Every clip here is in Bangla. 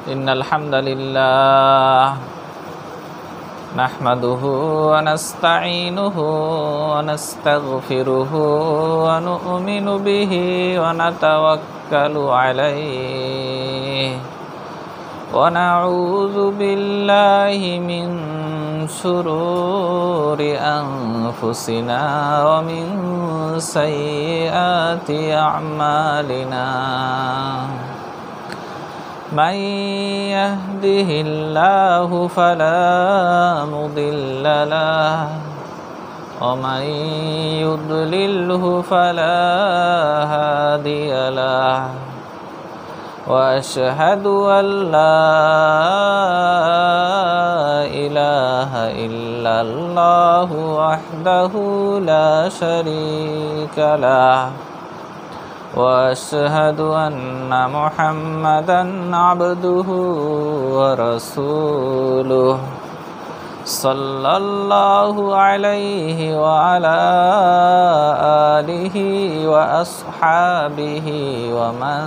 إن الحمد لله نحمده ونستعينه ونستغفره ونؤمن به ونتوكل عليه ونعوذ بالله من شرور أنفسنا ومن سيئات أعمالنا من يهده الله فلا مضل له ومن يضلله فلا هادي له وأشهد أن لا إله إلا الله وحده لا شريك له وأشهد أن محمدًا عبده ورسوله صلى الله عليه وعلى آله وأصحابه ومن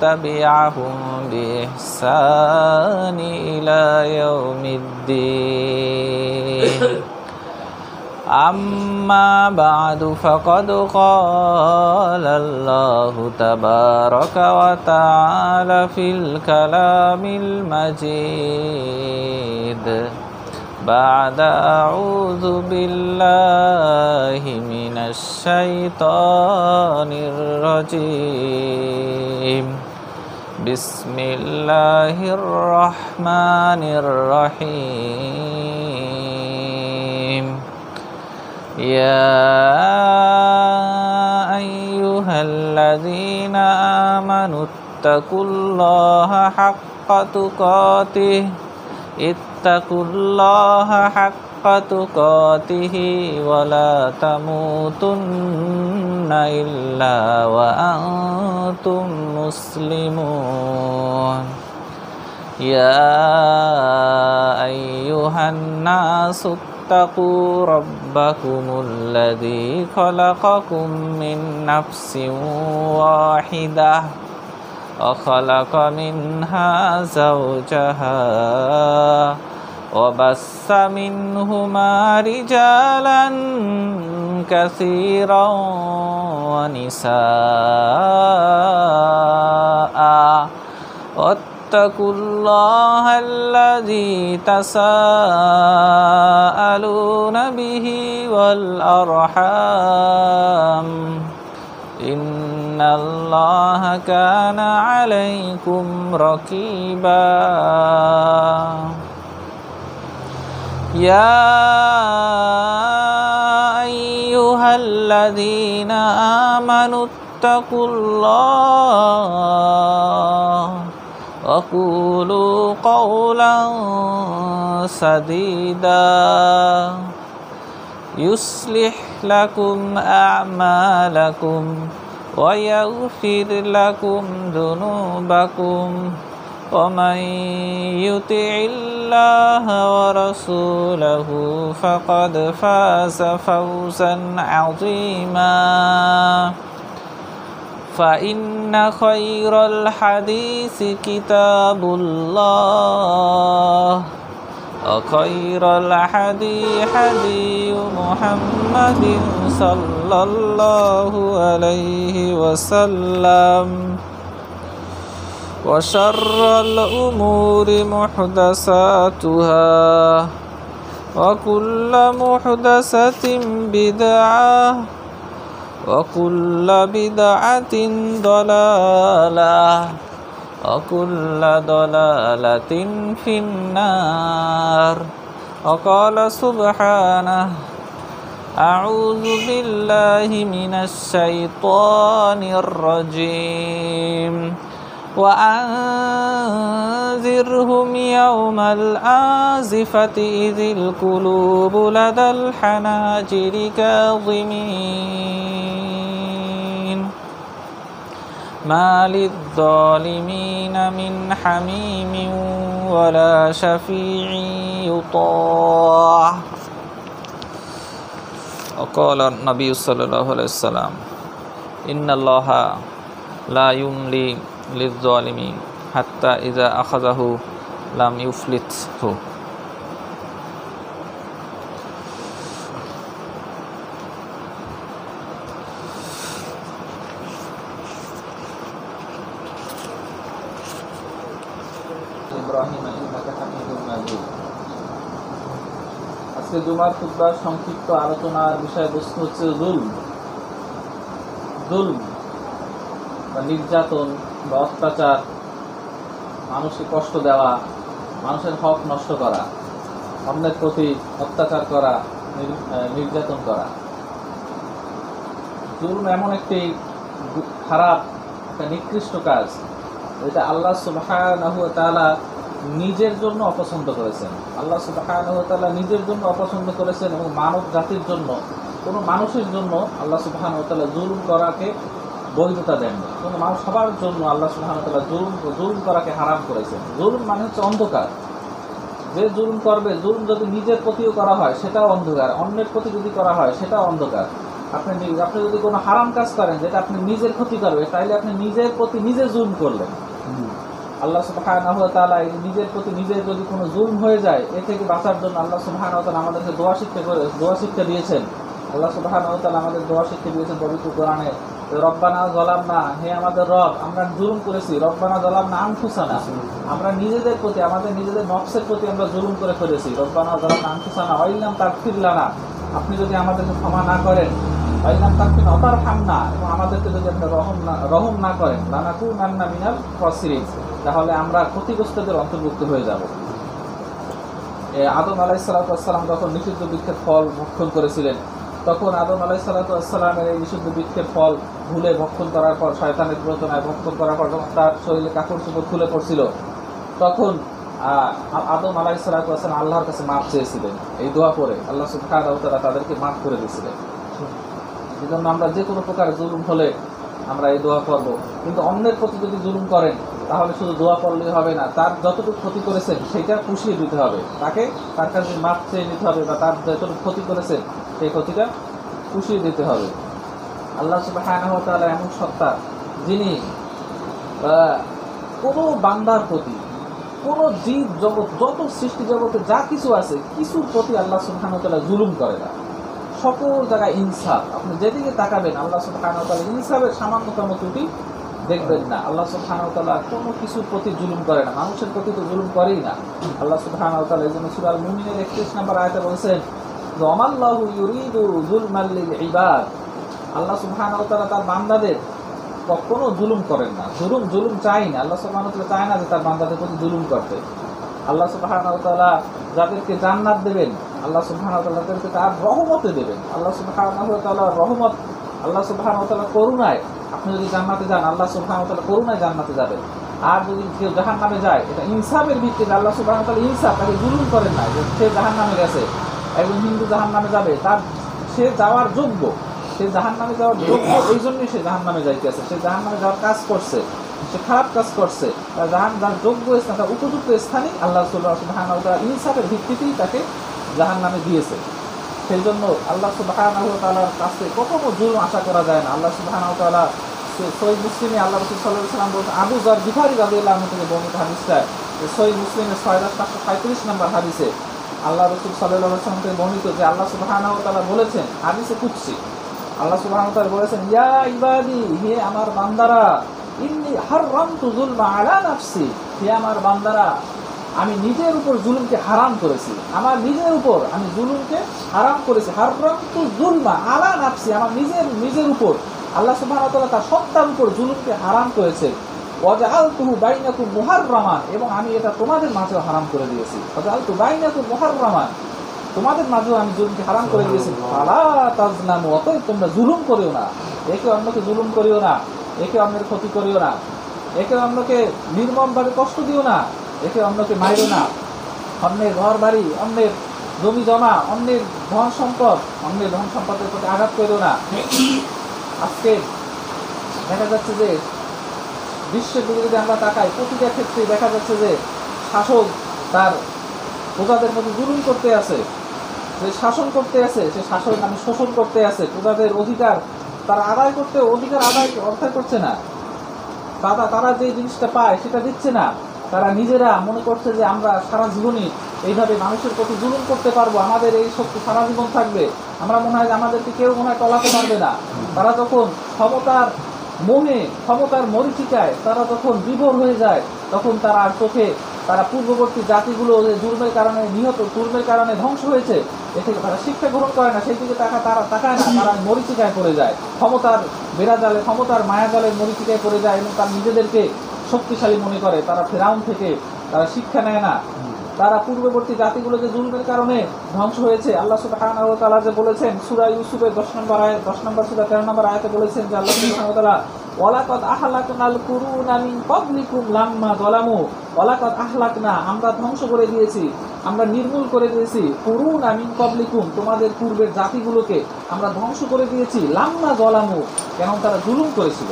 تبعهم بإحسان إلى يوم الدين أما بعد فقد قال الله تبارك وتعالى في الكلام المجيد بعد أعوذ بالله من الشيطان الرجيم بسم الله الرحمن الرحيم يا أيها الذين آمنوا اتقوا الله حق تقاته اتقوا الله حق تقاته ولا تموتن إلا وأنتم مسلمون يا أيها الناس اتقوا ربكم الذي خلقكم من نفس واحدة وخلق منها زوجها وبث منهما رجالا كثيرا ونساء واتقوا الله الذي تساءلون به والأرحام إن الله كان عليكم رقيبا يا أيها الذين آمنوا اتقوا الله وقولوا قولا سديدا يصلح لكم أعمالكم ويغفر لكم ذنوبكم ومن يطع الله ورسوله فقد فاز فوزا عظيما فإن خير الحديث كتاب الله وخير الهدي هدي محمد صلى الله عليه وسلم وشر الأمور محدثاتها وكل محدثة بدعة وكل بدعة ضلالة وكل ضلالة في النار وقال سبحانه أعوذ بالله من الشيطان الرجيم وأنذرهم يوم الآزفة إذ القلوب لدى الحناجر كاظمين ما للظالمين من حميم ولا شفيع يطاع وقال النبي صلى الله عليه وسلم إن الله لا يملي للظالمين হাত্তা ইজা আখাযাহু লাম ইউফলিতহু। আজকে জুমার খুতবার সংক্ষিপ্ত আলোচনার বিষয়বস্তু হচ্ছে জুলম বা নির্যাতন বা অত্যাচার, মানুষকে কষ্ট দেওয়া, মানুষের হক নষ্ট করা, অন্যের প্রতি অত্যাচার করা, নির্যাতন করা। জুলম এমন একটি খারাপ, একটা নিকৃষ্ট কাজ, এটা আল্লাহ সুবহানাহু ওয়া তাআলা নিজের জন্য অপছন্দ করেছেন। আল্লাহ সুবহানাহু ওয়া তাআলা নিজের জন্য অপছন্দ করেছেন এবং মানব জাতির জন্য, কোনো মানুষের জন্য আল্লাহ সুবহানাহু ওয়া তাআলা জুলুম করাকে বৈধতা দেননি। কোনো মানুষ, সবার জন্য আল্লাহ সুবহানাহু ওয়া তাআলা জুলুম করাকে হারাম করেছেন। জুলুম মানে হচ্ছে অন্ধকার। যে জুলুম করবে, জুলুম যদি নিজের প্রতিও করা হয় সেটাও অন্ধকার, অন্যের প্রতি যদি করা হয় সেটাও অন্ধকার। আপনি যদি কোনো হারাম কাজ করেন যেটা আপনি নিজের ক্ষতি করবে, তাইলে আপনি নিজের প্রতি নিজে জুলুম করলেন। আল্লাহ সুবহানাহু ওয়া তাআলা নিজের প্রতি নিজের যদি কোনো জুলম হয়ে যায়, এ থেকে বাঁচার জন্য আল্লাহ সুবহানাহু ওয়া তাআলা আমাদেরকে দোয়া শিক্ষা দিয়েছেন। আল্লাহ সুবহানাহু ওয়া তাআলা আমাদের দোয়া শিক্ষা দিয়েছেন পবিত্র কোরআনে, রব্বানা যালামনা, হে আমাদের রব, আমরা জুলুম করেছি। রব্বানা যালামনা আনফুসানা, আমরা নিজেদের প্রতি, আমাদের নিজেদের নফসের প্রতি আমরা জুলুম করে ফেলেছি। রব্বানা যালামনা আনফুসানা ওয়া ইল্লাম তাগফির লানা, আপনি যদি আমাদেরকে ক্ষমা না করেন, ওয়া ইল্লাম তাগফির ওয়াতারহামনা, এবং আমাদেরকে যদি আপনি রহম না করেন, লানাকুনান্না মিনাল খাসিরিন, তাহলে আমরা ক্ষতিগ্রস্তদের অন্তর্ভুক্ত হয়ে যাব। আদম আলাইহিস সালাম যখন নিষিদ্ধ বৃক্ষের ফল ভক্ষণ করেছিলেন, তখন আদম আলাইহিস সালামের এই নিষিদ্ধ বৃক্ষের ফল ভুলে ভক্ষণ করার পর, শয়তানের প্ররোচনায় ভক্ষণ করার পর যখন তার শরীরে কাপড় চোপড় খুলে পড়ছিল, তখন আদম আলাইহিস সালাম আল্লাহর কাছে মাপ চেয়েছিলেন। এই দোয়া করে আল্লাহ সুবহানাহু ওয়া তাআলা তাদেরকে মাফ করে দিয়েছিলেন। এই জন্য আমরা যে কোনো প্রকার জুলুম হলে আমরা এই দোয়া করব। কিন্তু অন্যের প্রতি যদি জুলুম করেন, তাহলে শুধু দোয়া করলেই হবে না, তার যতটুকু ক্ষতি করেছেন সেটা পুষিয়ে দিতে হবে, তার কাছে মাপ চেয়ে নিতে হবে, বা তার যতটুকু ক্ষতি করেছেন সেই ক্ষতিটা পুষিয়ে দিতে হবে। আল্লাহ সুবহানাহু ওয়া তাআলা এমন সত্তা, যিনি কোনো বান্দার প্রতি, কোনো জীব জগৎ, যত সৃষ্টি জগতে যা কিছু আছে, কিছুর প্রতি আল্লাহ সুবহানাহু ওয়া তাআলা জুলুম করে না। সকল জায়গায় ইনসাফ। আপনি যেদিকে তাকাবেন আল্লাহ সুবহানাহু ওয়া তাআলা ইনসাফের সামান্যতম ত্রুটি দেখবেন না। আল্লাহ সুবহানাহু ওয়া তাআলা কোনো কিছুর প্রতি জুলুম করে না, মানুষের প্রতি তো জুলুম করেই না। আল্লাহ সুবহানাহু ওয়া তাআলা এই জন্য সূরা আল মুমিনের 31 নম্বর আয়াতে বলেছেন, ওয়ামাল্লাহু ইউরিদু যুলমান লিল ইবাদ, আল্লাহ সুবহানাহু ওয়া তাআলা তার বান্দাদের কখনো জুলুম করেন না, জুলুম চাই না। আল্লাহ সুবহানাহু ওয়া তাআলা চায় না যে তার বান্দাদের প্রতি জুলুম করতে। আল্লাহ সুবহানাহু ওয়া তাআলা যাদেরকে জান্নাত দেবেন, আল্লাহ সুবহানাহু ওয়া তাআলা তাদেরকে তার রহমতে দেবেন। আল্লাহ সুবহানাহু ওয়া তাআলা রহমত, আল্লাহ সুবহানাহু ওয়া তাআলা করুণায় আপনি যদি জান্নাতে যান, আল্লাহ সুবহানাহু ওয়া তাআলা করুণায় জান্নাতে যাবেন। আর যদি কেউ জাহান্নামে যায়, এটা ইনসাফের ভিত্তিতে আল্লাহ সুবহানাহু ওয়া তাআলা ইনসাফ, তাকে জুলুম করেন না। যে সে জাহান্নামে গেছে, একজন হিন্দু জাহান্নামে যাবে, সে যাওয়ার যোগ্য, সে জাহান্নামে যাওয়ার যোগ্য, এই জন্যই সে জাহান্নামে যাইতেছে। সে জাহান্নামে যাওয়ার কাজ করছে, সে খারাপ কাজ করছে, যার যোগ্য স্থান, তার উপযুক্ত স্থানে আল্লাহ সুবহানাহু ওয়া তাআলা ইনসাফের ভিত্তিতেই তাকে জাহান্নামে দিয়েছে। সেই জন্য আল্লাহ সুবহানাহু ওয়া তাআলার কাছে কখনো জুলুম আশা করা যায় না। আল্লাহ সুবহানাহু ওয়া তাআলা সহিহ মুসলিমে আল্লাহ রাসূল সাল্লাল্লাহু আলাইহি ওয়াসাল্লাম বলেছেন, আবু যর গিফারি রাদিয়াল্লাহু আনহু থেকে বর্ণিত হাদিসটা, সহিহ মুসলিমের 6535 নম্বর হাদিসে আল্লাহ রাসূল সাল্লাল্লাহু আলাইহি ওয়াসাল্লাম থেকে বর্ণিত যে আল্লাহ সুবহানাহু ওয়া তাআলা বলেছেন, হাদিসে কুদসি, আল্লাহ সুবহানাহু ওয়া তাআলা বলেছেন, ইয়া ইবাদি, হে আমার বান্দারা, ইন্নী হারামতু যুলমা আলা নাফসি, হে আমার বান্দারা, আমি নিজের উপর জুলুমকে হারাম করেছি, আমার নিজের উপর আমি জুলুমকে হারাম করেছি। হারামতু যুলমা আলা নাফসি, আমার নিজের উপর আল্লাহ সুবহানাহু ওয়া তাআলা তার সত্তার উপর জুলুমকে হারাম করেছে। ওয়াজআলতুহু বাইনাকুম মুহাররামান, এবং আমি এটা তোমাদের মাঝেও হারাম করে দিয়েছি। ওয়াজআলতু বাইনাকুম মুহাররামান, তোমাদের মাঝেও আমি জুলুমকে হারাম করে দিয়েছি। ফালা তাজলামু, অতএব তোমরা জুলুম করিও না, একে অন্যকে জুলুম করিও না, একে অন্যের ক্ষতি করিও না, একে অন্যকে নির্মমভাবে কষ্ট দিও না, একে অন্যকে মারিও না, অন্যের ঘর বাড়ি, অন্যের জমি জমা, অন্যের ধন সম্পদের প্রতি আঘাত করিও না। আজকে দেখা যাচ্ছে যে বিশ্বের দিকে যদি আমরা তাকাই, প্রতিটা ক্ষেত্রে দেখা যাচ্ছে যে শাসক তার প্রজাদের মধ্যে জুলুম করতে আছে, যে শাসন করতে আছে, সে শাসন নামে শোষণ করতে আছে, প্রজাদের অধিকার তারা আদায় করতে, অধিকার আদায় করছে না। তারা যে জিনিসটা পায় সেটা দিচ্ছে না। তারা নিজেরা মনে করছে যে আমরা সারা জীবনই এইভাবে মানুষের প্রতি জুলুম করতে পারবো, আমাদের এই শক্তি সারা জীবন থাকবে, আমরা মনে হয় যে আমাদেরকে কেউ মনে হয় টলাতে পারবে না। তারা যখন ক্ষমতার মোহে, ক্ষমতার মরীচিকায় তারা যখন বিভোর হয়ে যায়, তখন তারা আর চোখে তারা পূর্ববর্তী জাতিগুলো যে জুলমের কারণে নিহত, জুলমের কারণে ধ্বংস হয়েছে, এ থেকে তারা শিক্ষা গ্রহণ করে না, সেই দিকে তারা তাকায় না, তারা মরীচিকায় পড়ে যায়, ক্ষমতার বেড়াজালে, ক্ষমতার মায়াজালের মরীচিকায় পড়ে যায় এবং তার নিজেদেরকে শক্তিশালী মনে করে। তারা ফেরাউন থেকে তারা শিক্ষা নেয় না। তারা পূর্ববর্তী জাতিগুলো যে জুলমের কারণে ধ্বংস হয়েছে, আল্লাহ সুবহানাহু ওয়া তাআলা যে বলেছেন সূরা ইউসুফের 10 নম্বর আয়াত, 10 নম্বর সূরা 13 নম্বর আয়াতে বলেছেন যে আল্লাহ সুবহানাহু ওয়া তাআলা ওয়ালাকাদ আহলাকনাল কুরুনা মিন ক্বাবলিকুম লাম্মা যালামু, ওয়ালাকাদ আহলাকনা, আমরা ধ্বংস করে দিয়েছি, আমরা নির্মূল করে দিয়েছি, কুরুনা মিন ক্বাবলিকুম, তোমাদের পূর্বের জাতিগুলোকে আমরা ধ্বংস করে দিয়েছি, লাম্মা যালামু, কেন তারা জুলুম করেছিল।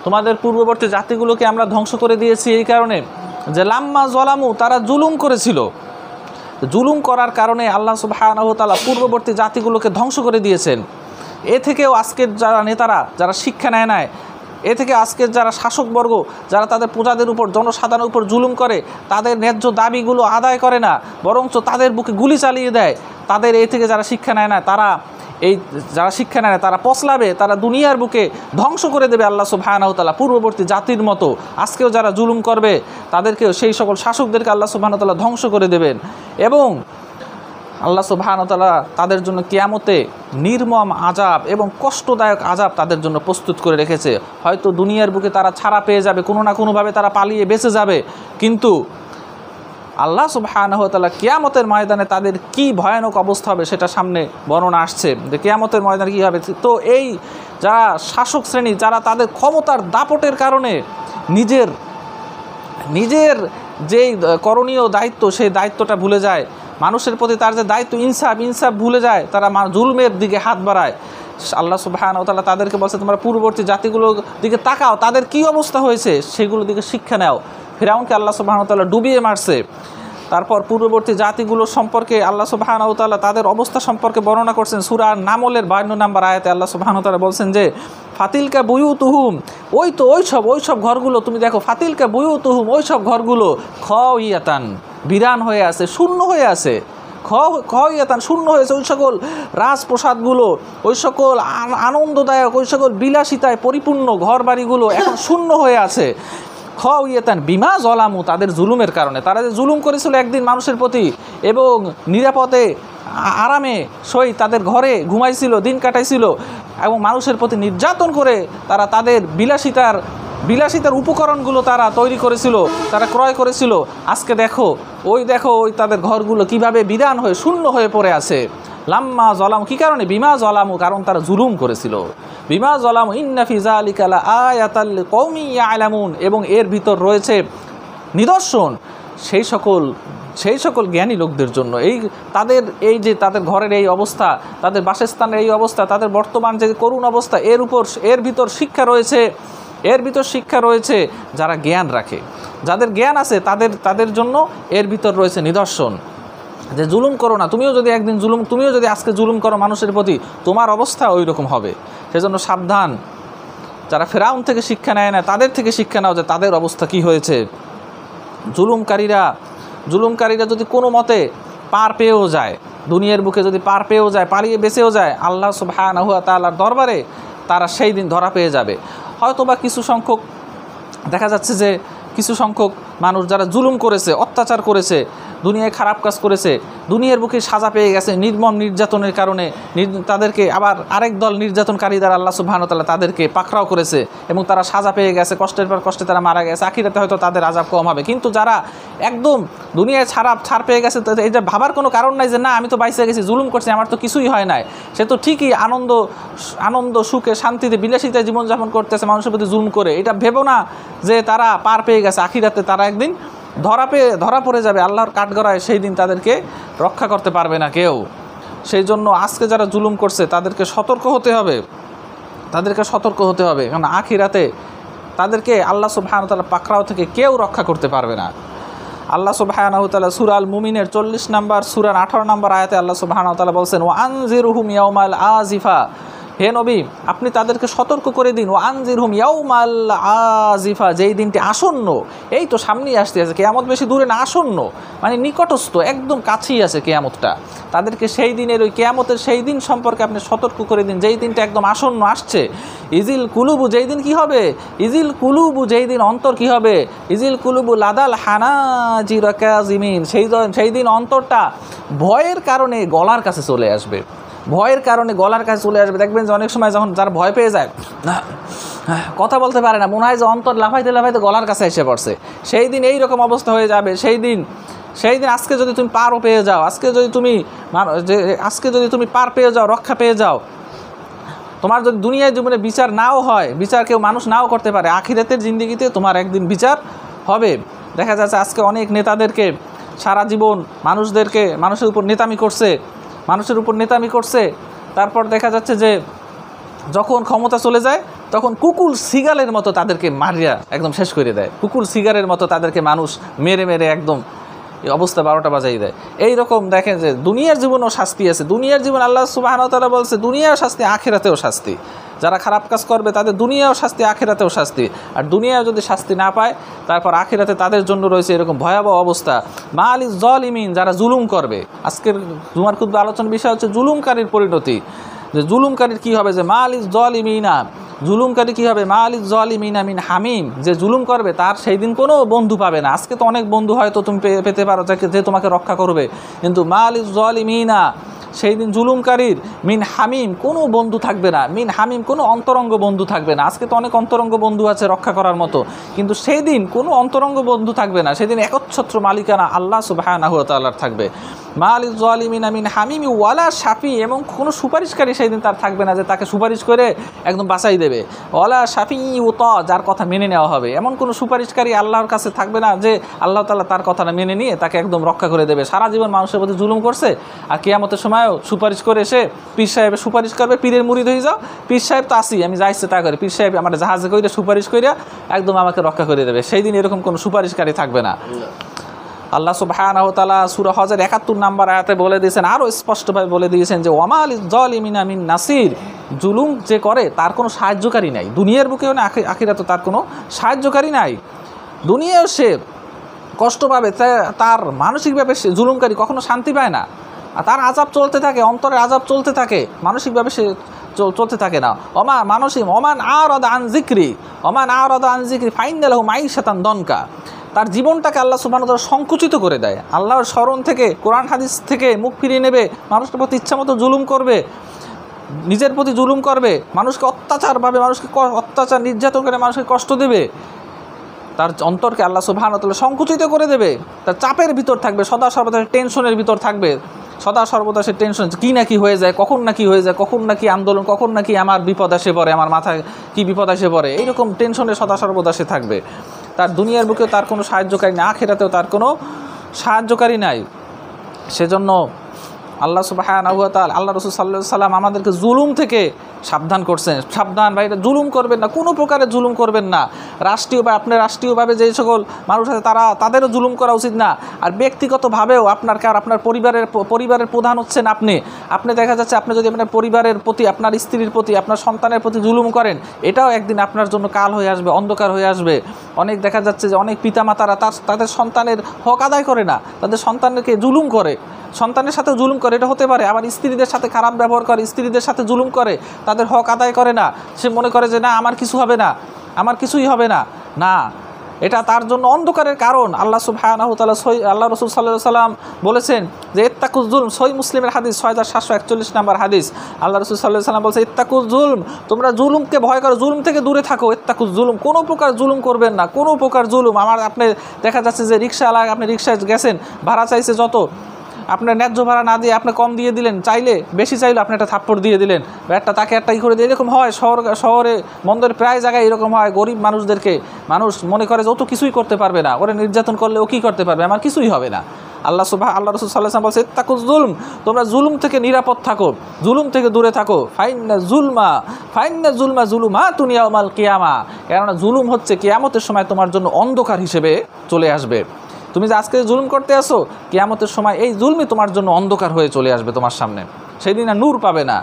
তোমাদের পূর্ববর্তী জাতিগুলোকে আমরা ধ্বংস করে দিয়েছি এই কারণে যে লাম্মা জলামু, তারা জুলুম করেছিল। জুলুম করার কারণে আল্লাহ সুবহানাহু ওয়া তাআলা পূর্ববর্তী জাতিগুলোকে ধ্বংস করে দিয়েছেন। এ থেকেও আজকের যারা নেতারা, যারা শিক্ষা নেয়, এ থেকে আজকের যারা শাসকবর্গ, যারা তাদের প্রজাদের উপর, জনসাধারণের উপর জুলুম করে, তাদের ন্যায্য দাবিগুলো আদায় করে না, বরঞ্চ তাদের বুকে গুলি চালিয়ে দেয়, তাদের এ থেকে যারা শিক্ষা নেয় না, যারা শিক্ষা নেয় না তারা পছলাবে, তারা দুনিয়ার বুকে ধ্বংস করে দেবে আল্লাহ সুবহানাহু ওয়া তাআলা পূর্ববর্তী জাতির মতো। আজকেও যারা জুলুম করবে তাদেরকেও, সেই সকল শাসকদেরকে আল্লাহ সুবহানাহু ওয়া তাআলা ধ্বংস করে দেবেন। এবং আল্লাহ সুবহানাহু ওয়া তাআলা তাদের জন্য কিয়ামতে নির্মম আযাব এবং কষ্টদায়ক আযাব তাদের জন্য প্রস্তুত করে রেখেছে। হয়তো দুনিয়ার বুকে তারা ছাড়া পেয়ে যাবে, কোনো না কোনোভাবে তারা পালিয়ে বেঁচে যাবে, কিন্তু আল্লাহ সুবহানাহু ওয়া তাআলা কিয়ামতের ময়দানে তাদের কি ভয়ানক অবস্থা হবে সেটা সামনে বর্ণনা আসছে যে কিয়ামতের ময়দানে কী হবে। তো এই যারা শাসক শ্রেণী, যারা তাদের ক্ষমতার দাপটের কারণে নিজের যেই করণীয় দায়িত্ব, সেই দায়িত্বটা ভুলে যায়, মানুষের প্রতি তার যে দায়িত্ব ইনসাফ ভুলে যায়, তারা জুলমের দিকে হাত বাড়ায়। আল্লাহ সুবহানাহু ওয়া তাআলা তাদেরকে বলছে তোমরা পূর্ববর্তী জাতিগুলোর দিকে তাকাও, তাদের কি অবস্থা হয়েছে সেগুলোর দিকে শিক্ষা নাও। ফিরআউনকে আল্লাহ সুবহানাহু ওয়া তাআলা ডুবিয়ে মারছে। তারপর পূর্ববর্তী জাতিগুলো সম্পর্কে আল্লাহ সুবহানাহু ওয়া তাআলা তাদের অবস্থা সম্পর্কে বর্ণনা করছেন সূরা নামলের 52 নম্বর আয়াতে আল্লাহ সুবহানাহু ওয়া তাআলা বলছেন যে ফাতিলকা বুয়ুতুহুম, ওইসব ঘরগুলো তুমি দেখো, ফাতিলকা বুয়ুতুহুম, ওইসব ঘরগুলো খাওয়াতান, বিরান হয়ে আছে, শূন্য হয়ে আছে, খাওয়াতান, শূন্য হয়েছে। ওই সকল রাজপ্রসাদগুলো, ওই সকল আনন্দদায়ক, ওই সকল বিলাসিতায় পরিপূর্ণ ঘর বাড়িগুলো এখন শূন্য হয়ে আছে। খাওয়াতান বিমা জলামু, তাদের জুলুমের কারণে। তারা যে জুলুম করেছিল একদিন মানুষের প্রতি এবং নিরাপদে আরামে সই তাদের ঘরে ঘুমাইছিল, দিন কাটাইছিল, এবং মানুষের প্রতি নির্যাতন করে তারা তাদের বিলাসিতার উপকরণগুলো তারা তৈরি করেছিল, তারা ক্রয় করেছিল। আজকে দেখো ওই তাদের ঘরগুলো কিভাবে বিরান হয়ে শূন্য হয়ে পড়ে আছে। লাম্মা জলামু, কী কারণে? বিমা জলামু, কারণ তারা জুলুম করেছিল। বিমা জলামু ইন্না ফি যালিকা লাআয়াতাল লিকাওমিন ইয়ালামুন, এবং এর ভিতর রয়েছে নিদর্শন সেই সকল জ্ঞানী লোকদের জন্য। তাদের ঘরের এই অবস্থা, তাদের বাসস্থানের এই অবস্থা, তাদের বর্তমান যে করুণ অবস্থা, এর ভিতর শিক্ষা রয়েছে যারা জ্ঞান রাখে, যাদের জ্ঞান আছে তাদের জন্য এর ভিতর রয়েছে নিদর্শন যে জুলুম করো না। তুমিও যদি আজকে জুলুম করো মানুষের প্রতি, তোমার অবস্থা ওই রকম হবে। সেজন্য সাবধান, যারা ফেরাউন থেকে শিক্ষা নেয় না তাদের থেকে শিক্ষা নাও যে তাদের অবস্থা কি হয়েছে। জুলুমকারীরা যদি কোনো মতে পার পেয়েও যায়, দুনিয়ার বুকে যদি পার পেয়েও যায়, পালিয়ে বেঁচেও যায়, আল্লাহ সুবহানাহু ওয়া তাআলার দরবারে তারা সেই দিন ধরা পেয়ে যাবে। হয়তোবা কিছু সংখ্যক দেখা যাচ্ছে যে কিছু সংখ্যক মানুষ যারা জুলুম করেছে, অত্যাচার করেছে, দুনিয়ায় খারাপ কাজ করেছে, দুনিয়ার বুকে সাজা পেয়ে গেছে নির্মম নির্যাতনের কারণে, তাদেরকে আবার আরেক দল নির্যাতনকারী দ্বারা আল্লাহ সুবহানাহু ওয়া তাআলা তাদেরকে পাকড়াও করেছে এবং তারা সাজা পেয়ে গেছে, কষ্টের পর কষ্টে তারা মারা গেছে। আখিরাতে হয়তো তাদের আযাব কম হবে। কিন্তু যারা একদম দুনিয়ায় ছাড় পেয়ে গেছে, এটা ভাবার কোনো কারণ নাই যে না আমি তো বাইসে গেছি, জুলুম করছি, আমার তো কিছুই হয় নাই, সে তো ঠিকই আনন্দ সুখে শান্তিতে বিলাসিতায় জীবনযাপন করতেছে মানুষের প্রতি জুলুম করে। এটা ভেবো না যে তারা পার পেয়ে গেছে, আখিরাতে তারা একদিন ধরা পড়ে যাবে আল্লাহর কাঠগড়ায়, সেই দিন তাদেরকে রক্ষা করতে পারবে না কেউ। সেই জন্য আজকে যারা জুলুম করছে তাদেরকে সতর্ক হতে হবে, কারণ আখিরাতে তাদেরকে আল্লাহ সুবহানাহু ওয়া তাআলা পাকড়াও থেকে কেউ রক্ষা করতে পারবে না। আল্লাহ সুবহানাহু ওয়া তাআলা সূরা আল মুমিনের 40 নম্বর সূরার 18 নম্বর আয়াতে আল্লাহ সুবহানাহু ওয়া তাআলা বলছেন ওয়া আনজিরহুম ইয়াউমাল আজিফা, হে নবী আপনি তাদেরকে সতর্ক করে দিন, ওয়া আনজিরহুম ইয়াউমাল আজিফা, যেই দিনটি আসন্ন, এই তো সামনেই আসতে আছে, কিয়ামত বেশি দূরে না, আসন্ন মানে নিকটস্থ, একদম কাছেই আছে কিয়ামতটা। তাদেরকে সেই দিনের ওই কিয়ামতের সেই দিন সম্পর্কে আপনি সতর্ক করে দিন, যেই দিনটা একদম আসন্ন আসছে। ইজিল কুলুবু, যেই দিন কি হবে, ইজিল কুলুবু, যেই দিন অন্তর কি হবে, ইজিল কুলুবু লাদাল হানাজির কাযিমিন, সেই দিন অন্তরটা ভয়ের কারণে গলার কাছে চলে আসবে, ভয়ের কারণে গলার কাছে চলে আসবে। দেখবেন যে অনেক সময় যখন যারা ভয় পেয়ে যায় কথা বলতে পারে না, মনে হয় যে অন্তর লাফাইতে লাফাইতে গলার কাছে এসে পড়ছে, সেই দিন এই রকম অবস্থা হয়ে যাবে। সেই দিন আজকে যদি তুমি পারও পেয়ে যাও, আজকে যদি তুমি পার পেয়ে যাও, রক্ষা পেয়ে যাও, তোমার যদি দুনিয়ার জীবনে বিচার নাও হয়, বিচার কেউ মানুষ নাও করতে পারে, আখিরাতের জিন্দেগিতে তোমার একদিন বিচার হবে। দেখা যাচ্ছে আজকে অনেক নেতাদেরকে সারা জীবন মানুষের উপর নেতামি করছে, তারপর দেখা যাচ্ছে যে যখন ক্ষমতা চলে যায় তখন কুকুর সিগালের মতো তাদেরকে মারিয়া একদম শেষ করে দেয়, কুকুর সিগারের মতো তাদেরকে মানুষ মেরে একদম এই অবস্থা 12টা বাজাই দেয়। এইরকম দেখেন যে দুনিয়ার জীবনেও শাস্তি আছে, দুনিয়ার জীবন আল্লাহ সুবহানাহু ওয়া তাআলা বলছে দুনিয়ার শাস্তি আখিরাতেও শাস্তি, যারা খারাপ কাজ করবে তাদের দুনিয়াও শাস্তি আখিরাতেও শাস্তি, আর দুনিয়ায় যদি শাস্তি না পায় তারপর আখিরাতে তাদের জন্য রয়েছে এরকম ভয়াবহ অবস্থা। মালিজ জালিমিন, যারা জুলুম করবে, আজকের জুমার খুতবা আলোচনার বিষয় হচ্ছে জুলুমকারীর পরিণতি, যে জুলুমকারীর কী হবে, যে মালিজ জালিমিনা, জুলুমকারী কী হবে, মালিজ জালিমিনা মিন হামিম, যে জুলুম করবে তার সেই দিন কোনো বন্ধু পাবে না। আজকে তো অনেক বন্ধু হয়তো তুমি পেতে পারো যে তোমাকে রক্ষা করবে, কিন্তু মালিজ জালিমিনা, সেই দিন জুলুমকারীর মিন হামিম, কোনো বন্ধু থাকবে না, মিন হামিম, কোনো অন্তরঙ্গ বন্ধু থাকবে না। আজকে তো অনেক অন্তরঙ্গ বন্ধু আছে রক্ষা করার মতো, কিন্তু সেই দিন কোনো অন্তরঙ্গ বন্ধু থাকবে না, সেদিন একচ্ছত্র মালিকানা আল্লাহ সুবহানাহু ওয়া তাআলার থাকবে। মালিক জালিমিনা মিন হামিমি ওয়ালা শাফি, এবং কোনো সুপারিশকারী সেই দিন তার থাকবে না যে তাকে সুপারিশ করে একদম বাঁচাই দেবে। ওয়ালা শাফি উতা, যার কথা মেনে নেওয়া হবে, এমন কোনো সুপারিশকারী আল্লাহর কাছে থাকবে না যে আল্লাহ তাআলা তার কথাটা মেনে নিয়ে তাকে একদম রক্ষা করে দেবে। সারা জীবন মানুষের প্রতি জুলুম করছে, আর কিয়ামতের সময়ও সুপারিশ করে এসে পীর সাহেবের সুপারিশ করবে, পীরের মুরিদ হয়ে যাও, পীর সাহেব তো আসি, আমি যা ইচ্ছে তা করি, পীর সাহেব আমার জাহাজে করে সুপারিশ করিয়া একদম আমাকে রক্ষা করে দেবে। সেই দিন এরকম কোনো সুপারিশকারী থাকবে না। আল্লাহ সুবহানাহু ওয়া তাআলা সূরা হজের 71 নম্বর আয়াতে বলে দিয়েছেন, আরও স্পষ্টভাবে বলে দিয়েছেন যে ওয়ামালিজ জালিমিনা মিন নাসির, জুলুম যে করে তার কোনো সাহায্যকারী নাই, দুনিয়ার বুকেও না আখিরাতে তার কোনো সাহায্যকারী নাই। দুনিয়াও সে কষ্ট পাবে, তার মানসিকভাবে সে জুলুমকারী কখনো শান্তি পায় না, আর তার আযাব চলতে থাকে, অন্তরের আযাব চলতে থাকে, মানসিকভাবে সে চলতে থাকে না। ওমান আরাদা আন যিকরি ফাইন্না লাহু মাঈশাতান দনকা, তার জীবনটাকে আল্লাহ সুবহানাহু ওয়া তাআলা সংকুচিত করে দেয়। আল্লাহর স্মরণ থেকে, কোরআন হাদিস থেকে মুখ ফিরিয়ে নেবে, মানুষের প্রতি ইচ্ছামতো জুলুম করবে, নিজের প্রতি জুলুম করবে, মানুষকে অত্যাচার নির্যাতন করে মানুষকে কষ্ট দেবে, তার অন্তরকে আল্লাহ সুবহানাহু ওয়া তাআলা সংকুচিত করে দেবে। তার চাপের ভিতর থাকবে, সদা সর্বদা টেনশনের ভিতর থাকবে, সদা সর্বদা সে টেনশন, কী না কি হয়ে যায়, কখন না কি হয়ে যায়, কখন না কি আন্দোলন, কখন না কি আমার বিপদ এসে পড়ে, আমার মাথায় কি বিপদ এসে পড়ে, এইরকম টেনশনে সদা সর্বদা সে থাকবে। তার দুনিয়ার বুকেও তার কোনো সাহায্যকারী নাই, আখিরাতেও তার কোনো সাহায্যকারী নাই। সেজন্য আল্লাহ সুবহানাহু ওয়া তাআলা, আল্লাহ রাসূল সাল্লাল্লাহু আলাইহি সাল্লাম আমাদেরকে জুলুম থেকে সাবধান করছেন। সাবধান ভাই, জুলুম করবেন না, কোনো প্রকারে জুলুম করবেন না। রাষ্ট্রীয়ভাবে যে সকল মানুষ আছে তাদেরও জুলুম করা উচিত না। আর ব্যক্তিগতভাবেও আপনার পরিবারের প্রধান হচ্ছেন আপনি দেখা যাচ্ছে আপনি যদি আপনার পরিবারের প্রতি, আপনার স্ত্রীর প্রতি, আপনার সন্তানের প্রতি জুলুম করেন, এটাও একদিন আপনার জন্য কাল হয়ে আসবে, অন্ধকার হয়ে আসবে। অনেক দেখা যাচ্ছে যে অনেক পিতামাতারা তাদের সন্তানের হক আদায় করে না, তাদের সন্তানকে জুলুম করে, সন্তানের সাথে জুলুম করে, এটা হতে পারে। আবার স্ত্রীদের সাথে খারাপ ব্যবহার করে, স্ত্রীদের সাথে জুলুম করে, তাদের হক আদায় করে না, সে মনে করে যে না আমার কিছু হবে না, আমার কিছুই হবে না, না, এটা তার জন্য অন্ধকারের কারণ। আল্লাহ সুবহানাহু ওয়া তাআলা আল্লাহ রাসূল সাল্লাল্লাহু আলাইহি সাল্লাম বলেছেন যে ইত্তাকুজ জুলম, সহিহ মুসলিমের হাদিস 6741 নম্বর হাদিস, আল্লাহ রাসূল সাল্লাল্লাহু আলাইহি সাল্লাম বলছে ইত্তাকুজ জুলম, তোমরা জুলুমকে ভয় করো, জুলুম থেকে দূরে থাকো। ইত্তাকুজ জুলম, কোনো প্রকার জুলুম করবেন না, কোনো প্রকার জুলুম। আপনি দেখা যাচ্ছে যে রিকশাওয়ালা, আপনি রিকশায় গেছেন, ভাড়া চাইছে যত, আপনার ন্যায্য ভাড়া না দিয়ে আপনি কম দিয়ে দিলেন, চাইলে বেশি চাইলে আপনি একটা থাপ্পড় দিয়ে দিলেন, বা তাকে একটা করে দিয়ে, এরকম হয় শহরে বন্দরে প্রায় জায়গায় এরকম হয়। গরিব মানুষদেরকে মানুষ মনে করে যে ও তো কিছুই করতে পারবে না, ওরা নির্যাতন করলে ও কী করতে পারবে, আমার কিছুই হবে না। আল্লাহ রাসূল সাল্লাল্লাহু আলাইহি ওয়াসাল্লাম বলছে ইত্তাকুজ জুলম, তোমরা জুলুম থেকে নিরাপদ থাকো, জুলুম থেকে দূরে থাকো। ফাইন্না জুলমা জুলুমাতুন ইয়াউমাল কিয়ামা, কেননা জুলুম হচ্ছে কিয়ামতের সময় তোমার জন্য অন্ধকার হিসেবে চলে আসবে। তুমি যে আজকে জুলুম করতে আসো, কিয়ামতের সময় এই জুলমই তোমার জন্য অন্ধকার হয়ে চলে আসবে তোমার সামনে। সেই দিন আর নূর পাবে না,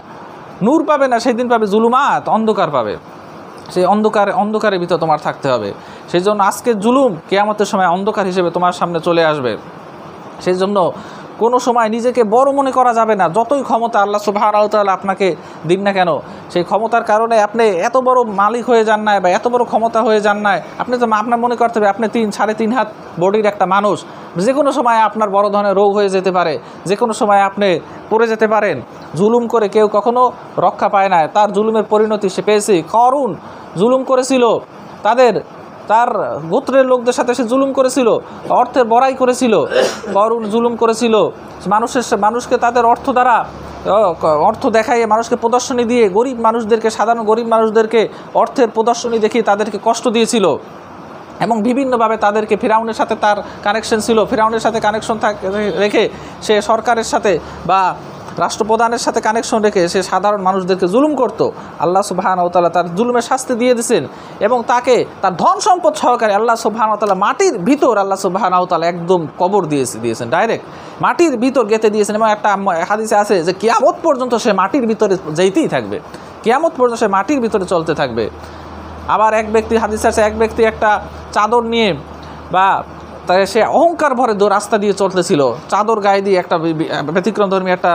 নূর পাবে না, সেই দিন পাবে জুলুমাত, অন্ধকার পাবে। সেই অন্ধকারের ভিতর তোমার থাকতে হবে। সেই জন্য আজকের জুলুম কিয়ামতের সময় অন্ধকার হিসেবে তোমার সামনে চলে আসবে। সেই জন্য কোনো সময় নিজেকে বড় মনে করা যাবে না। যতই ক্ষমতা আল্লাহ সুবহানাহু ওয়া তাআলা আপনাকে দিন না কেন, সেই ক্ষমতার কারণে আপনি এত বড় মালিক হয়ে যান না বা এত বড় ক্ষমতা হয়ে যান না, আপনি তো আপনার মনে করতে হবে আপনি 3-3.5 হাত বডির একটা মানুষ। যে কোনো সময় আপনার বড় ধরনের রোগ হয়ে যেতে পারে, যে কোনো সময় আপনি পড়ে যেতে পারেন। জুলুম করে কেউ কখনো রক্ষা পায় না, তার জুলুমের পরিণতি সে পেয়েছে। করুণ জুলুম করেছিল, তার গোত্রের লোকদের সাথে সে জুলুম করেছিল, অর্থের বড়াই করেছিল, করুণ জুলুম করেছিল। মানুষকে তাদের অর্থ দেখাইয়ে, মানুষকে প্রদর্শনী দিয়ে, সাধারণ গরিব মানুষদেরকে অর্থের প্রদর্শনী দেখিয়ে তাদেরকে কষ্ট দিয়েছিল। এবং বিভিন্নভাবে তাদেরকে ফিরাউনের সাথে তার কানেকশন ছিল, ফিরাউনের সাথে কানেকশন রেখে সে সরকারের সাথে বা রাষ্ট্রপ্রধানের সাথে কানেকশন রেখে সে সাধারণ মানুষদেরকে জুলুম করত। আল্লাহ সুবহানাহু ওয়া তাআলা তার জুলুমের শাস্তি দিয়ে দিয়েছেন এবং তাকে তার ধন সম্পদ সহকারে আল্লাহ সুবহানাহু ওয়া তাআলা মাটির ভিতর আল্লাহ সুবহানাহু ওয়া তাআলা একদম কবর দিয়েছেন, ডাইরেক্ট মাটির ভিতর গেঁথে দিয়েছেন। এবং একটা হাদিসে আছে যে কিয়ামত পর্যন্ত সে মাটির ভিতরে যেতেই থাকবে, কিয়ামত পর্যন্ত সে মাটির ভিতরে চলতে থাকবে। আবার হাদিসে আছে এক ব্যক্তি একটা চাদর নিয়ে বা তাই সে অহংকার ভরে রাস্তা দিয়ে চলতেছিল, চাদর গায়ে দিয়ে, একটা ব্যতিক্রম ধর্মী একটা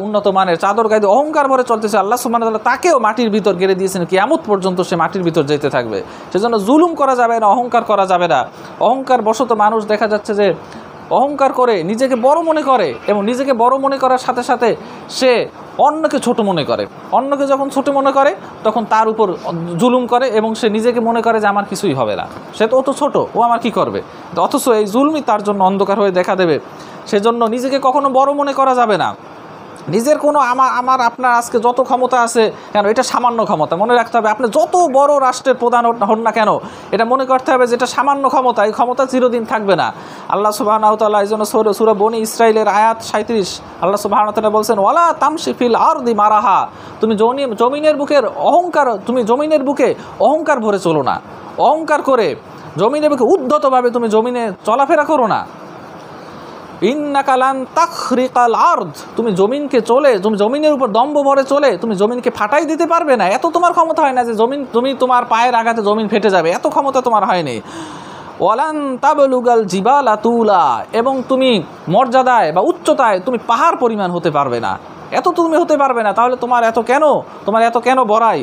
উন্নত মানের চাদর গায়ে দিয়ে অহংকার ভরে চলতেছে। আল্লাহ সুবহানাহু ওয়া তাআলা তাকেও মাটির ভিতর গেড়ে দিয়েছেন, কিয়ামত পর্যন্ত সে মাটির ভিতর যেতে থাকবে। সেজন্য জুলুম করা যাবে না, অহংকার করা যাবে না। অহংকার বশত মানুষ দেখা যাচ্ছে যে অহংকার করে নিজেকে বড় মনে করে, এবং নিজেকে বড় মনে করার সাথে সাথে সে অন্যকে ছোট মনে করে। অন্যকে যখন ছোট মনে করে তখন তার উপর জুলুম করে এবং সে নিজেকে মনে করে যে আমার কিছুই হবে না, সে তো অত ছোট, ও আমার কি করবে। অথচ এই জুলমই তার জন্য অন্ধকার হয়ে দেখা দেবে। সেজন্য নিজেকে কখনো বড় মনে করা যাবে না। নিজের কোনো আপনার আজকে যত ক্ষমতা আছে কেন, এটা সামান্য ক্ষমতা। মনে রাখতে হবে আপনি যত বড় রাষ্ট্রের প্রধান হন না কেন, এটা মনে করতে হবে যে এটা সামান্য ক্ষমতা, এই ক্ষমতা চিরদিন থাকবে না। আল্লাহ সুবহানাহু ওয়া তাআলা এই জন্য সূরা বনী ইসরাঈলের আয়াত 37 আল্লাহ সুবহানাহু ওয়া তাআলা বলছেন, ওয়ালা তামশি ফিল আরদি মারাহা, তুমি জমিনের বুকে অহংকার ভরে চলো না। অহংকার করে জমিনের বুকে উদ্ধতভাবে তুমি জমিনে চলাফেরা করো না। ইন্নাকা লান তাখরিকাল আরদ, তুমি জমিনের উপর দম্ভ ভরে চলে তুমি জমিনকে ফাটাই দিতে পারবে না। এত তোমার ক্ষমতা হয় না যে তুমি তোমার পায়ের আঘাতে জমিন ফেটে যাবে, এত ক্ষমতা তোমার হয়নি। ওয়ালান তাবলুগাল জিবালা তুলা, এবং তুমি মর্যাদায় বা উচ্চতায় তুমি পাহাড় পরিমাণ হতে পারবে না, এত তুমি হতে পারবে না। তাহলে তোমার এত কেন বড়াই।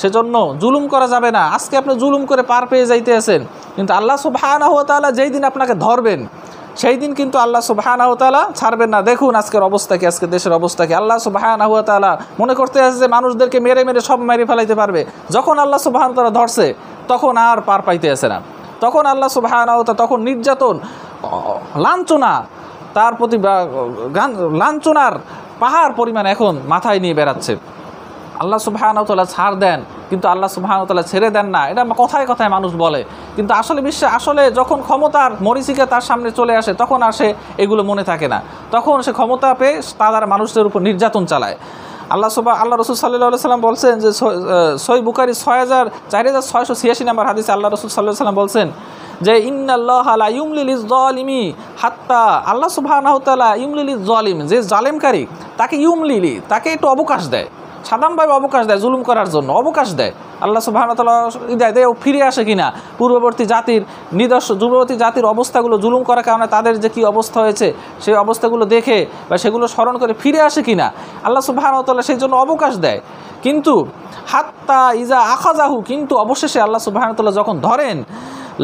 সেজন্য জুলুম করা যাবে না। আজকে আপনি জুলুম করে পার পেয়ে যাইতে আছেন, কিন্তু আল্লাহ সুবহানাহু ওয়া তাআলা যেই দিন আপনাকে ধরবেন সেই দিন কিন্তু আল্লাহ সুবহানাহু ওয়া তাআলা ছাড়বেন না। দেখুন আজকের অবস্থা কি, আজকে দেশের অবস্থা কি। আল্লাহ সুবহানাহু ওয়া তাআলা মনে করতে আছে যে মানুষদেরকে মেরে সব মেরে ফেলাইতে পারবে। যখন আল্লাহ সুবহানাহু ওয়া তাআলা ধরছে তখন আর পার পাইতে আসে না। তখন আল্লাহ সুবহানাহু ওয়া তাআলা তখন নির্যাতন, লাঞ্ছনা, তার প্রতি লাঞ্ছনার পাহাড় পরিমাণ এখন মাথায় নিয়ে বেড়াচ্ছে। আল্লাহ সুবহানাহু ওয়া তাআলা ছাড় দেন, কিন্তু আল্লাহ সুবহানাহু ওয়া তাআলা ছেড়ে দেন না। এটা কথায় কথায় মানুষ বলে, কিন্তু আসলে যখন ক্ষমতার মরিচিকা তার সামনে চলে আসে তখন আর সে এগুলো মনে থাকে না। তখন সে ক্ষমতা পেয়ে তার মানুষদের উপর নির্যাতন চালায়। আল্লাহ রাসূল সাল্লাল্লাহু আলাইহি ওয়াসাল্লাম বলছেন যে সহিহ বুখারী 4686 নম্বর হাদিসে আল্লাহ রাসূল সাল্লাল্লাহু আলাইহি ওয়াসাল্লাম বলছেন যে ইন্নাল্লাহা লা ইউমলি লিয-যালিমি হাত্তা, আল্লাহ সুবহানাহু ওয়া তাআলা ইউমলি লিয-যালিম, যে জালেমকারী তাকে একটু অবকাশ দেয়, সাধারণভাবে অবকাশ দেয়, জুলুম করার জন্য অবকাশ দেয়। আল্লাহ সুবহানাহু ওয়া তাআলা দেয় ফিরে আসে কিনা, পূর্ববর্তী জাতির অবস্থাগুলো, জুলুম করার কারণে তাদের যে কী অবস্থা হয়েছে সেই অবস্থাগুলো দেখে বা সেগুলো স্মরণ করে ফিরে আসে কিনা, আল্লাহ সুবহানাহু ওয়া তাআলা সেই জন্য অবকাশ দেয়। কিন্তু হাত্তা ইজা আখাযাহু, কিন্তু অবশেষে আল্লাহ সুবহানাহু ওয়া তাআলা যখন ধরেন,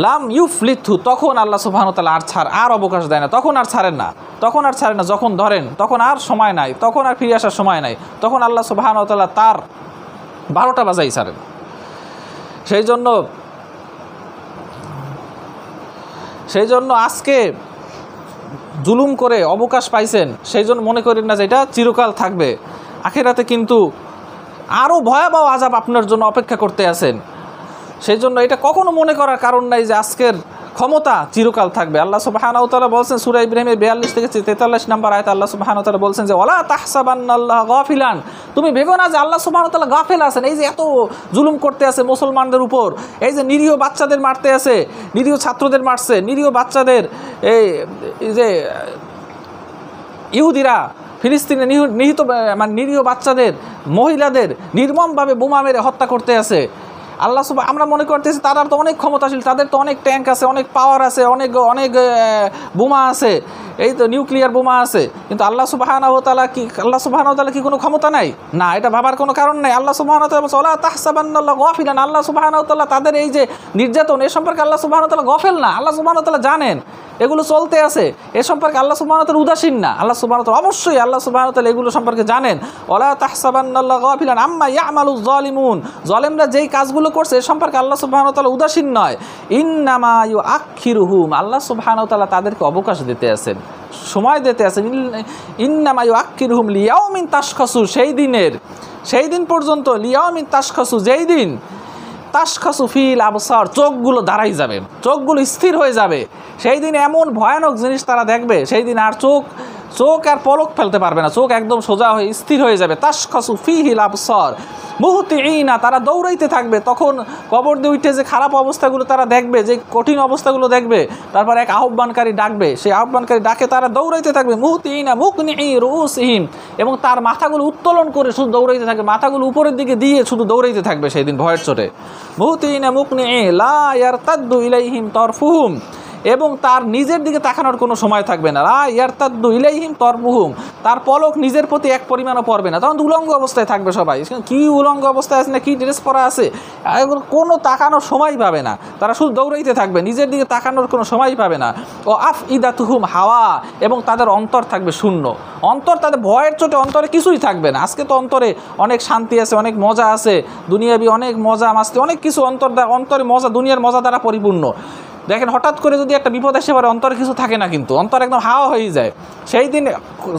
লাম ইউফলিথু, তখন আল্লাহ সুবহানাহু ওয়া তাআলা আর অবকাশ দেয় না, তখন আর ছাড়েন না। যখন ধরেন তখন আর সময় নাই, তখন আর ফিরে আসার সময় নাই, তখন আল্লাহ সুবহানাহু ওয়া তাআলা তার 12টা বাজাই ছাড়েন। সেই জন্য আজকে জুলুম করে অবকাশ পাইছেন, সেই জন্য মনে করেন না যে এটা চিরকাল থাকবে। আখিরাতে কিন্তু আরও ভয়াবহ আযাব আপনার জন্য অপেক্ষা করতে আছেন। সেই জন্য এটা কখনো মনে করার কারণ নাই যে আজকের ক্ষমতা চিরকাল থাকবে। আল্লাহ সুবহানাহু ওয়া তাআলা বলছেন সূরা ইব্রাহিমের 42 থেকে 43 নম্বর আয়াতে আল্লাহ সুবহানাহু ওয়া তাআলা বলছেন যে ওয়ালা তাহসাবান্নাল্লাহা গাফিলান, তুমি ভেবো না যে আল্লাহ সুবহানাহু ওয়া তাআলা গাফেল আছেন। এই যে এত জুলুম করতে আছে মুসলমানদের উপর, এই যে নিরীহ বাচ্চাদের মারতে আছে, নিরীহ ছাত্রদের মারছে, নিরীহ বাচ্চাদের এই যে ইহুদিরা ফিলিস্তিনে নিহিত মানে নিরীহ বাচ্চাদের, মহিলাদের নির্মমভাবে বোমা মেরে হত্যা করতে আছে। আল্লাহ সুবহানাহু, আমরা মনে করতেছি তারা তো অনেক ক্ষমতাশীল, তাদের তো অনেক ট্যাঙ্ক আছে, অনেক পাওয়ার আছে, অনেক অনেক বোমা আছে, এই তো নিউক্লিয়ার বোমা আছে। কিন্তু আল্লাহ সুবহানাহু ওয়া তাআলা কি কোনো ক্ষমতা নাই? না, এটা ভাবার কোনো কারণ নাই। আল্লাহ সুবহানাহু ওয়া তাআলা বলেন ওয়ালা তাহসাবান্নাল্লাহা গাফিলান, আল্লাহ সুবহানাহু ওয়া তাআলা তাদের এই যে নির্যাতন এ সম্পর্কে আল্লাহ সুবহানাহু ওয়া তাআলা গাফেল না। আল্লাহ সুবহানাহু ওয়া তাআলা জানেন এগুলো চলতে আছে, এ সম্পর্কে আল্লাহ সুবহানাহু ওয়া তাআলা উদাসীন না। আল্লাহ সুবহানাহু ওয়া তাআলা অবশ্যই আল্লাহ সুবহানাহু ওয়া তাআলা এগুলো সম্পর্কে জানেন। ওয়ালা তাহসাবান্নাল্লাহা গাফিলান আম্মা ইয়ামালুয যালিমুন, জালেমরা যেই কাজগুলো করছে এ সম্পর্কে আল্লাহ সুবহানাহু ওয়া তাআলা উদাসীন নয়। ইন্নামা ইউআখিরুহুম, আল্লাহ সুবহানাহু ওয়া তাআলা তাদেরকে অবকাশ দিতে আছেন, সময় দিতে আছেন। ইন্নামা ইউআখিরুহুম লিয়াউমিন তাশখাসু, সেই দিন পর্যন্ত, লিয়াউমিন তাশখাসু, যেই দিন তাশখাসু ফিল আবসার, চোখগুলো দাঁড়াই যাবে, চোখগুলো স্থির হয়ে যাবে। সেই দিন এমন ভয়ানক জিনিস তারা দেখবে, সেই দিন আর চোখ আর পলক ফেলতে পারবে না, চোখ একদম সোজা হয়ে স্থির হয়ে যাবে। তাশখাসু ফিহিল আবসার মুহতিঈনা, তারা দৌড়াইতে থাকবে। তখন কবর দিয়ে উঠে যে খারাপ অবস্থাগুলো তারা দেখবে, যে কঠিন অবস্থাগুলো দেখবে, তারপর এক আহ্বানকারী ডাকবে, সেই আহ্বানকারী ডাকে তারা দৌড়াইতে থাকবে। মুহতিঈনা মুকনিঈ রুউসিহিম, এবং তার মাথাগুলো উত্তোলন করে শুধু দৌড়াইতে থাকবে, মাথাগুলো উপরের দিকে দিয়ে শুধু দৌড়াইতে থাকবে সেই দিন ভয়ের চোটে। মুহতিঈনা মুকনিঈ লা ইয়ারতাদ্দু ইলাইহিম তরফুহুম, এবং তার নিজের দিকে তাকানোর কোনো সময় থাকবে না। লা ইয়ারতাদ্দু ইলাইহিম তরফুহুম, তার পলক নিজের প্রতি এক পরিমাণও পড়বে না। তখন উলঙ্গ অবস্থায় থাকবে সবাই, কি উলঙ্গ অবস্থায় আছে না, কি ড্রেস পরা আছে, কোনো তাকানোর সময় পাবে না, তারা শুধু দৌড়াইতে থাকবে, নিজের দিকে তাকানোর কোনো সময় পাবে না। ও আফইদাতুহুম হাওয়া, এবং তাদের অন্তর থাকবে শূন্য, অন্তর তাদের ভয়ের চোটে অন্তরে কিছুই থাকবে না। আজকে তো অন্তরে অনেক শান্তি আছে, অনেক মজা আছে, দুনিয়াবি অনেক মজা মাস্তি, অনেক কিছু অন্তরে মজা, দুনিয়ার মজা দ্বারা পরিপূর্ণ। দেখেন হঠাৎ করে যদি একটা বিপদ এসে পড়ে, অন্তরে কিছু থাকে না, কিন্তু অন্তর একদম হাওয়া হয়ে যায়। সেই দিন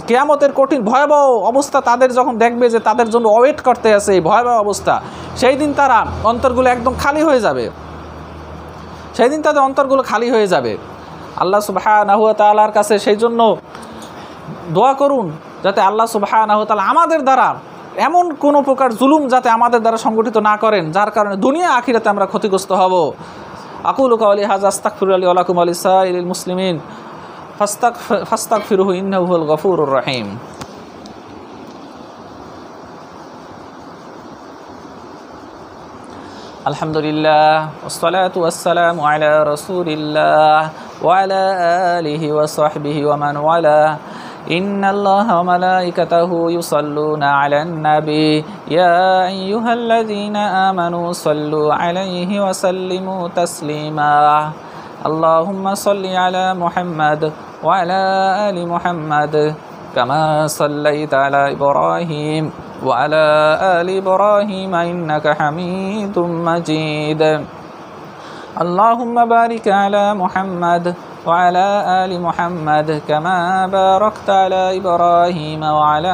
কিয়ামতের কঠিন ভয়াবহ অবস্থা তাদের যখন দেখবে যে তাদের জন্য ওয়েট করতে আছে এই ভয়াবহ অবস্থা, সেই দিন তারা অন্তরগুলো একদম খালি হয়ে যাবে, সেই দিন তাদের অন্তরগুলো খালি হয়ে যাবে। আল্লাহ সুবহানাহু ওয়া তাআলার কাছে সেই জন্য দোয়া করুন যাতে আল্লাহ সুবহানাহু ওয়া তাআলা আমাদের দ্বারা এমন কোনো প্রকার জুলুম যাতে আমাদের দ্বারা সংগঠিত না করেন, যার কারণে দুনিয়া আখিরাতে আমরা ক্ষতিগ্রস্ত হব। আকুলু কাওলি হাযা আস্তাগফিরুল্লাহি ওয়া লাকুম ওয়া লিসাইরিল মুসলিমিন ফাস্তাগফিরুহু ইন্নাহু হুয়াল গফুরুর রহিম। আলহামদুলিল্লাহ ওয়াসসালাতু ওয়াসসালামু আলা রাসূলিল্লাহ ওয়া আলা আলিহি ওয়া সাহবিহি ওয়া মান ওয়ালা। ইন্নাল্লাহা ওয়া মালাইকাতাহু ইউসাল্লুনা আলান নাবী ইয়া আইয়ুহাল্লাযীনা আমানু সাল্লু আলাইহি ওয়া সাল্লিমু তাসলিমা। আল্লাহুম্মা সাল্লি আলা মুহাম্মাদ ওয়া আলা আলি মুহাম্মাদ কামা সাল্লাইতা আলা ইব্রাহিম ওয়া আলা আলি ইব্রাহিম ইন্নাকা হামিদুম মাজিদ। আল্লাহুম্মা বারিক আলা মুহাম্মাদ وعلى آل محمد كما باركت على إبراهيم وعلى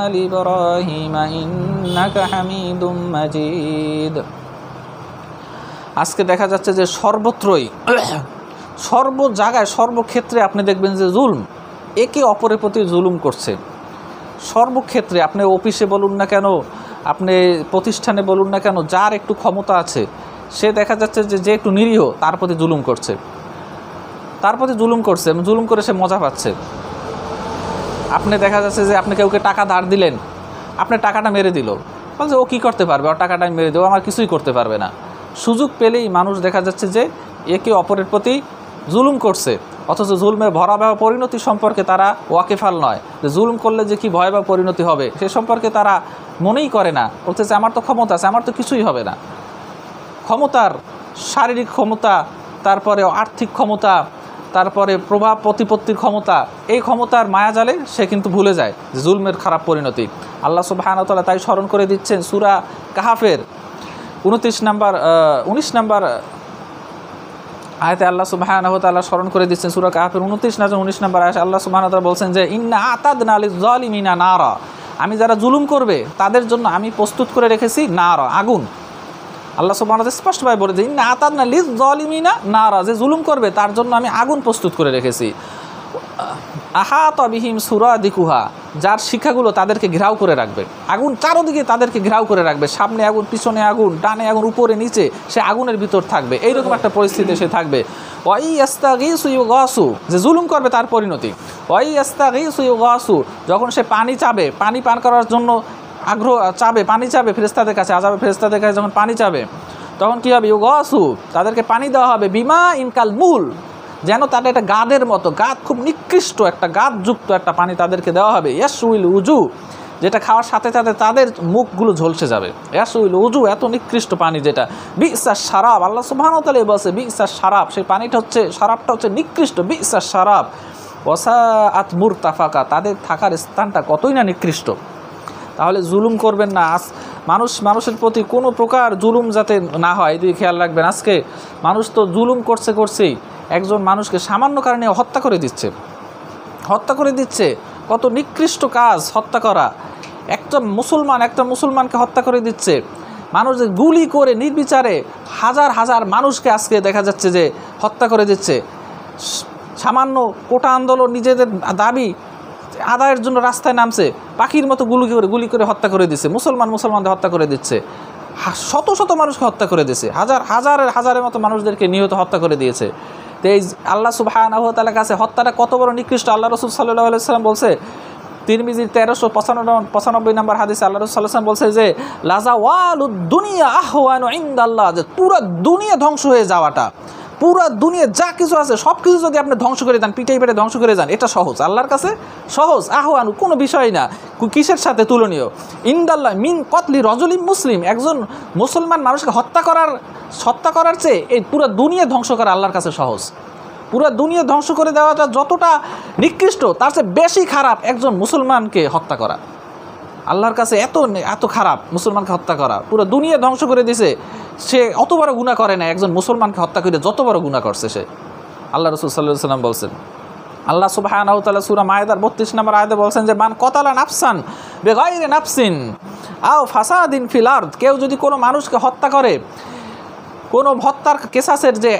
آل إبراهيم إنك حميد مجيد। আজকে দেখা যাচ্ছে যে সর্বত্রই, সর্ব জায়গায়, সর্বক্ষেত্রে আপনি দেখবেন যে জুলম, একে অপরের প্রতি জুলুম করছে। সর্বক্ষেত্রে আপনি অফিসে বলুন না কেন, আপনি প্রতিষ্ঠানে বলুন না কেন, যার একটু ক্ষমতা আছে সে দেখা যাচ্ছে যে একটু নিরীহ তার প্রতি জুলুম করছে, তার প্রতি জুলুম করছে, জুলুম করে সে মজা পাচ্ছে। আপনি দেখা যাচ্ছে যে আপনি কাউকে টাকা ধার দিলেন, আপনি টাকাটা মেরে দিল, বলছে ও কী করতে পারবে, ওর টাকাটা আমি মেরে দেবো, আমার কিছুই করতে পারবে না। সুযোগ পেলেই মানুষ দেখা যাচ্ছে যে একে অপরের প্রতি জুলুম করছে, অথচ জুলমের ভয়াবহ পরিণতি সম্পর্কে তারা ওয়াকিফাল নয়, যে জুলুম করলে যে কী ভয়াবহ পরিণতি হবে সে সম্পর্কে তারা মনেই করে না। বলতেছে আমার তো ক্ষমতা আছে, আমার তো কিছুই হবে না। ক্ষমতার শারীরিক ক্ষমতা, তারপরে আর্থিক ক্ষমতা, তারপরে প্রভাব প্রতিপত্তির ক্ষমতা, এই ক্ষমতার মায়াজালে সে কিন্তু ভুলে যায় যে জুলমের খারাপ পরিণতি। আল্লাহ সুবহানাহু ওয়া তাআলা তাই স্মরণ করে দিচ্ছেন সূরা কাহাফের 19 নম্বর আয়াতে আল্লাহ সুবহানাহু ওয়া তাআলা স্মরণ করে দিচ্ছেন সূরা কাহাফের 19 নম্বর আয়াতে আল্লাহ সুবহানাহু ওয়া তাআলা বলছেন যে ইন্না আতাদনা লিয-যালিমিনা নারা, আমি যারা জুলুম করবে তাদের জন্য আমি প্রস্তুত করে রেখেছি নারা, আগুন। আল্লাহ সুবহানাহু ওয়া তাআলা স্পষ্টভাবে বলে যে ইন্না আতাদনা লিয-যালিমিনা নারা, যে জুলুম করবে তার জন্য আমি আগুন প্রস্তুত করে রেখেছি। আহাতা বিহিম সুরাদিকুহা, যার শিখাগুলো তাদেরকে ঘেরাও করে রাখবে। আগুন চারোদিকে তাদেরকে ঘেরাও করে রাখবে, সামনে আগুন, পিছনে আগুন, ডানে আগুন, উপরে নিচে, সে আগুনের ভিতর থাকবে। এইরকম একটা পরিস্থিতি সে থাকবে। ওয়াই ইয়াস্তাগীসু ইউগাসু, যে জুলুম করবে তার পরিণতি। ওয়াই ইয়াস্তাগীসু ইউগাসু, যখন সে পানি চাবে, পানি পান করার জন্য আগ্রহ চাবে, পানি চাবে ফেরেশতাদের কাছে, আযাবের ফেরেশতাদের কাছে যখন পানি চাবে, তখন কী হবে? ইউগাসু, তাদেরকে পানি দেওয়া হবে বিমা ইনকাল মুল, যেন তাদের একটা গাদের মতো, গাদ খুব নিকৃষ্ট একটা গাদযুক্ত একটা পানি তাদেরকে দেওয়া হবে। ইয়াসউইল উজু, যেটা খাওয়ার সাথে সাথে তাদের মুখগুলো ঝলসে যাবে। ইয়াসউইল উজু, এত নিকৃষ্ট পানি যেটা। বিসাস শারাব, আল্লাহ সুবহানাহু ওয়া তাআলা বলছে বিসাস শারাব, সেই পানিটা হচ্ছে, শারাবটা হচ্ছে নিকৃষ্ট। বিসাস শারাব ওয়াসাআত মুরতাফাকা, তাদের থাকার স্থানটা কতই না নিকৃষ্ট। তাহলে জুলুম করবেন না। মানুষের প্রতি কোনো প্রকার জুলুম যাতে না হয়, এদিকে খেয়াল রাখবেন। আজকে মানুষ তো জুলুম করছেই, একজন মানুষকে সামান্য কারণে হত্যা করে দিচ্ছে। কত নিকৃষ্ট কাজ হত্যা করা। একটা মুসলমানকে হত্যা করে দিচ্ছে। মানুষ গুলি করে নির্বিচারে হাজার হাজার মানুষকে আজকে দেখা যাচ্ছে যে হত্যা করে দিচ্ছে। সামান্য কোটা আন্দোলন, নিজেদের দাবি আদায়ের জন্য রাস্তায় নামছে, পাখির মতো গুলি করে হত্যা করে দিচ্ছে। মুসলমানদের হত্যা করে দিচ্ছে। শত শত মানুষকে হত্যা করে দিয়েছে, হাজারের মতো মানুষদেরকে নিহত হত্যা করে দিয়েছে। তো এই আল্লাহ সুবহানাহু ওয়া তাআলার কাছে হত্যাটা কত বড় নিকৃষ্ট। আল্লাহ রাসূল সাল্লাল্লাহু আলাইহি ওয়াসাল্লাম বলছে, তিরমিজির 1395 নম্বর হাদিসে আল্লাহ রাসূল সাল্লাল্লাহু আলাইহি ওয়াসাল্লাম বলছে যে লাযাওয়ালুদ দুনিয়া আহওয়ানু ইনদাল্লাহ, যে পুরো দুনিয়া ধ্বংস হয়ে যাওয়াটা, পুরো দুনিয়া যা কিছু আছে সব কিছু যদি আপনি ধ্বংস করে দেন, পিটাই পেটে ধ্বংস করে যান, এটা সহজ, আল্লাহর কাছে সহজ। আহওয়ানু, কোনো বিষয় না, কিসের সাথে তুলনীয়। ইনদাল্লাহ মিন কতলি রজুলিম মুসলিম, একজন মুসলমান মানুষকে হত্যা করার চেয়ে এই পুরো দুনিয়া ধ্বংস করা আল্লাহর কাছে সহজ। পুরো দুনিয়া ধ্বংস করে দেওয়াটা যতটা নিকৃষ্ট, তার চেয়ে বেশি খারাপ একজন মুসলমানকে হত্যা করা। আল্লাহর কাছে এত খারাপ মুসলমানকে হত্যা করা। পুরো দুনিয়া ধ্বংস করে দিয়েছে, সে অত বড় গুনাহ করে না একজন মুসলমানকে হত্যা করে যত বড় গুনাহ করছে সে। আল্লাহ রাসূল সাল্লাল্লাহু আলাইহি ওয়াসাল্লাম বলছেন, আল্লাহ সুবহানাহু ওয়া তাআলা সূরা মায়েদার 32 নম্বর আয়াতে বলছেন যে মান কতালা নাফসান বিগাইরি নাফসিন আও ফাসাদিন ফিল আরদ, কেউ যদি কোনো মানুষকে হত্যা করে, কোনো হত্যার কেসাসের যে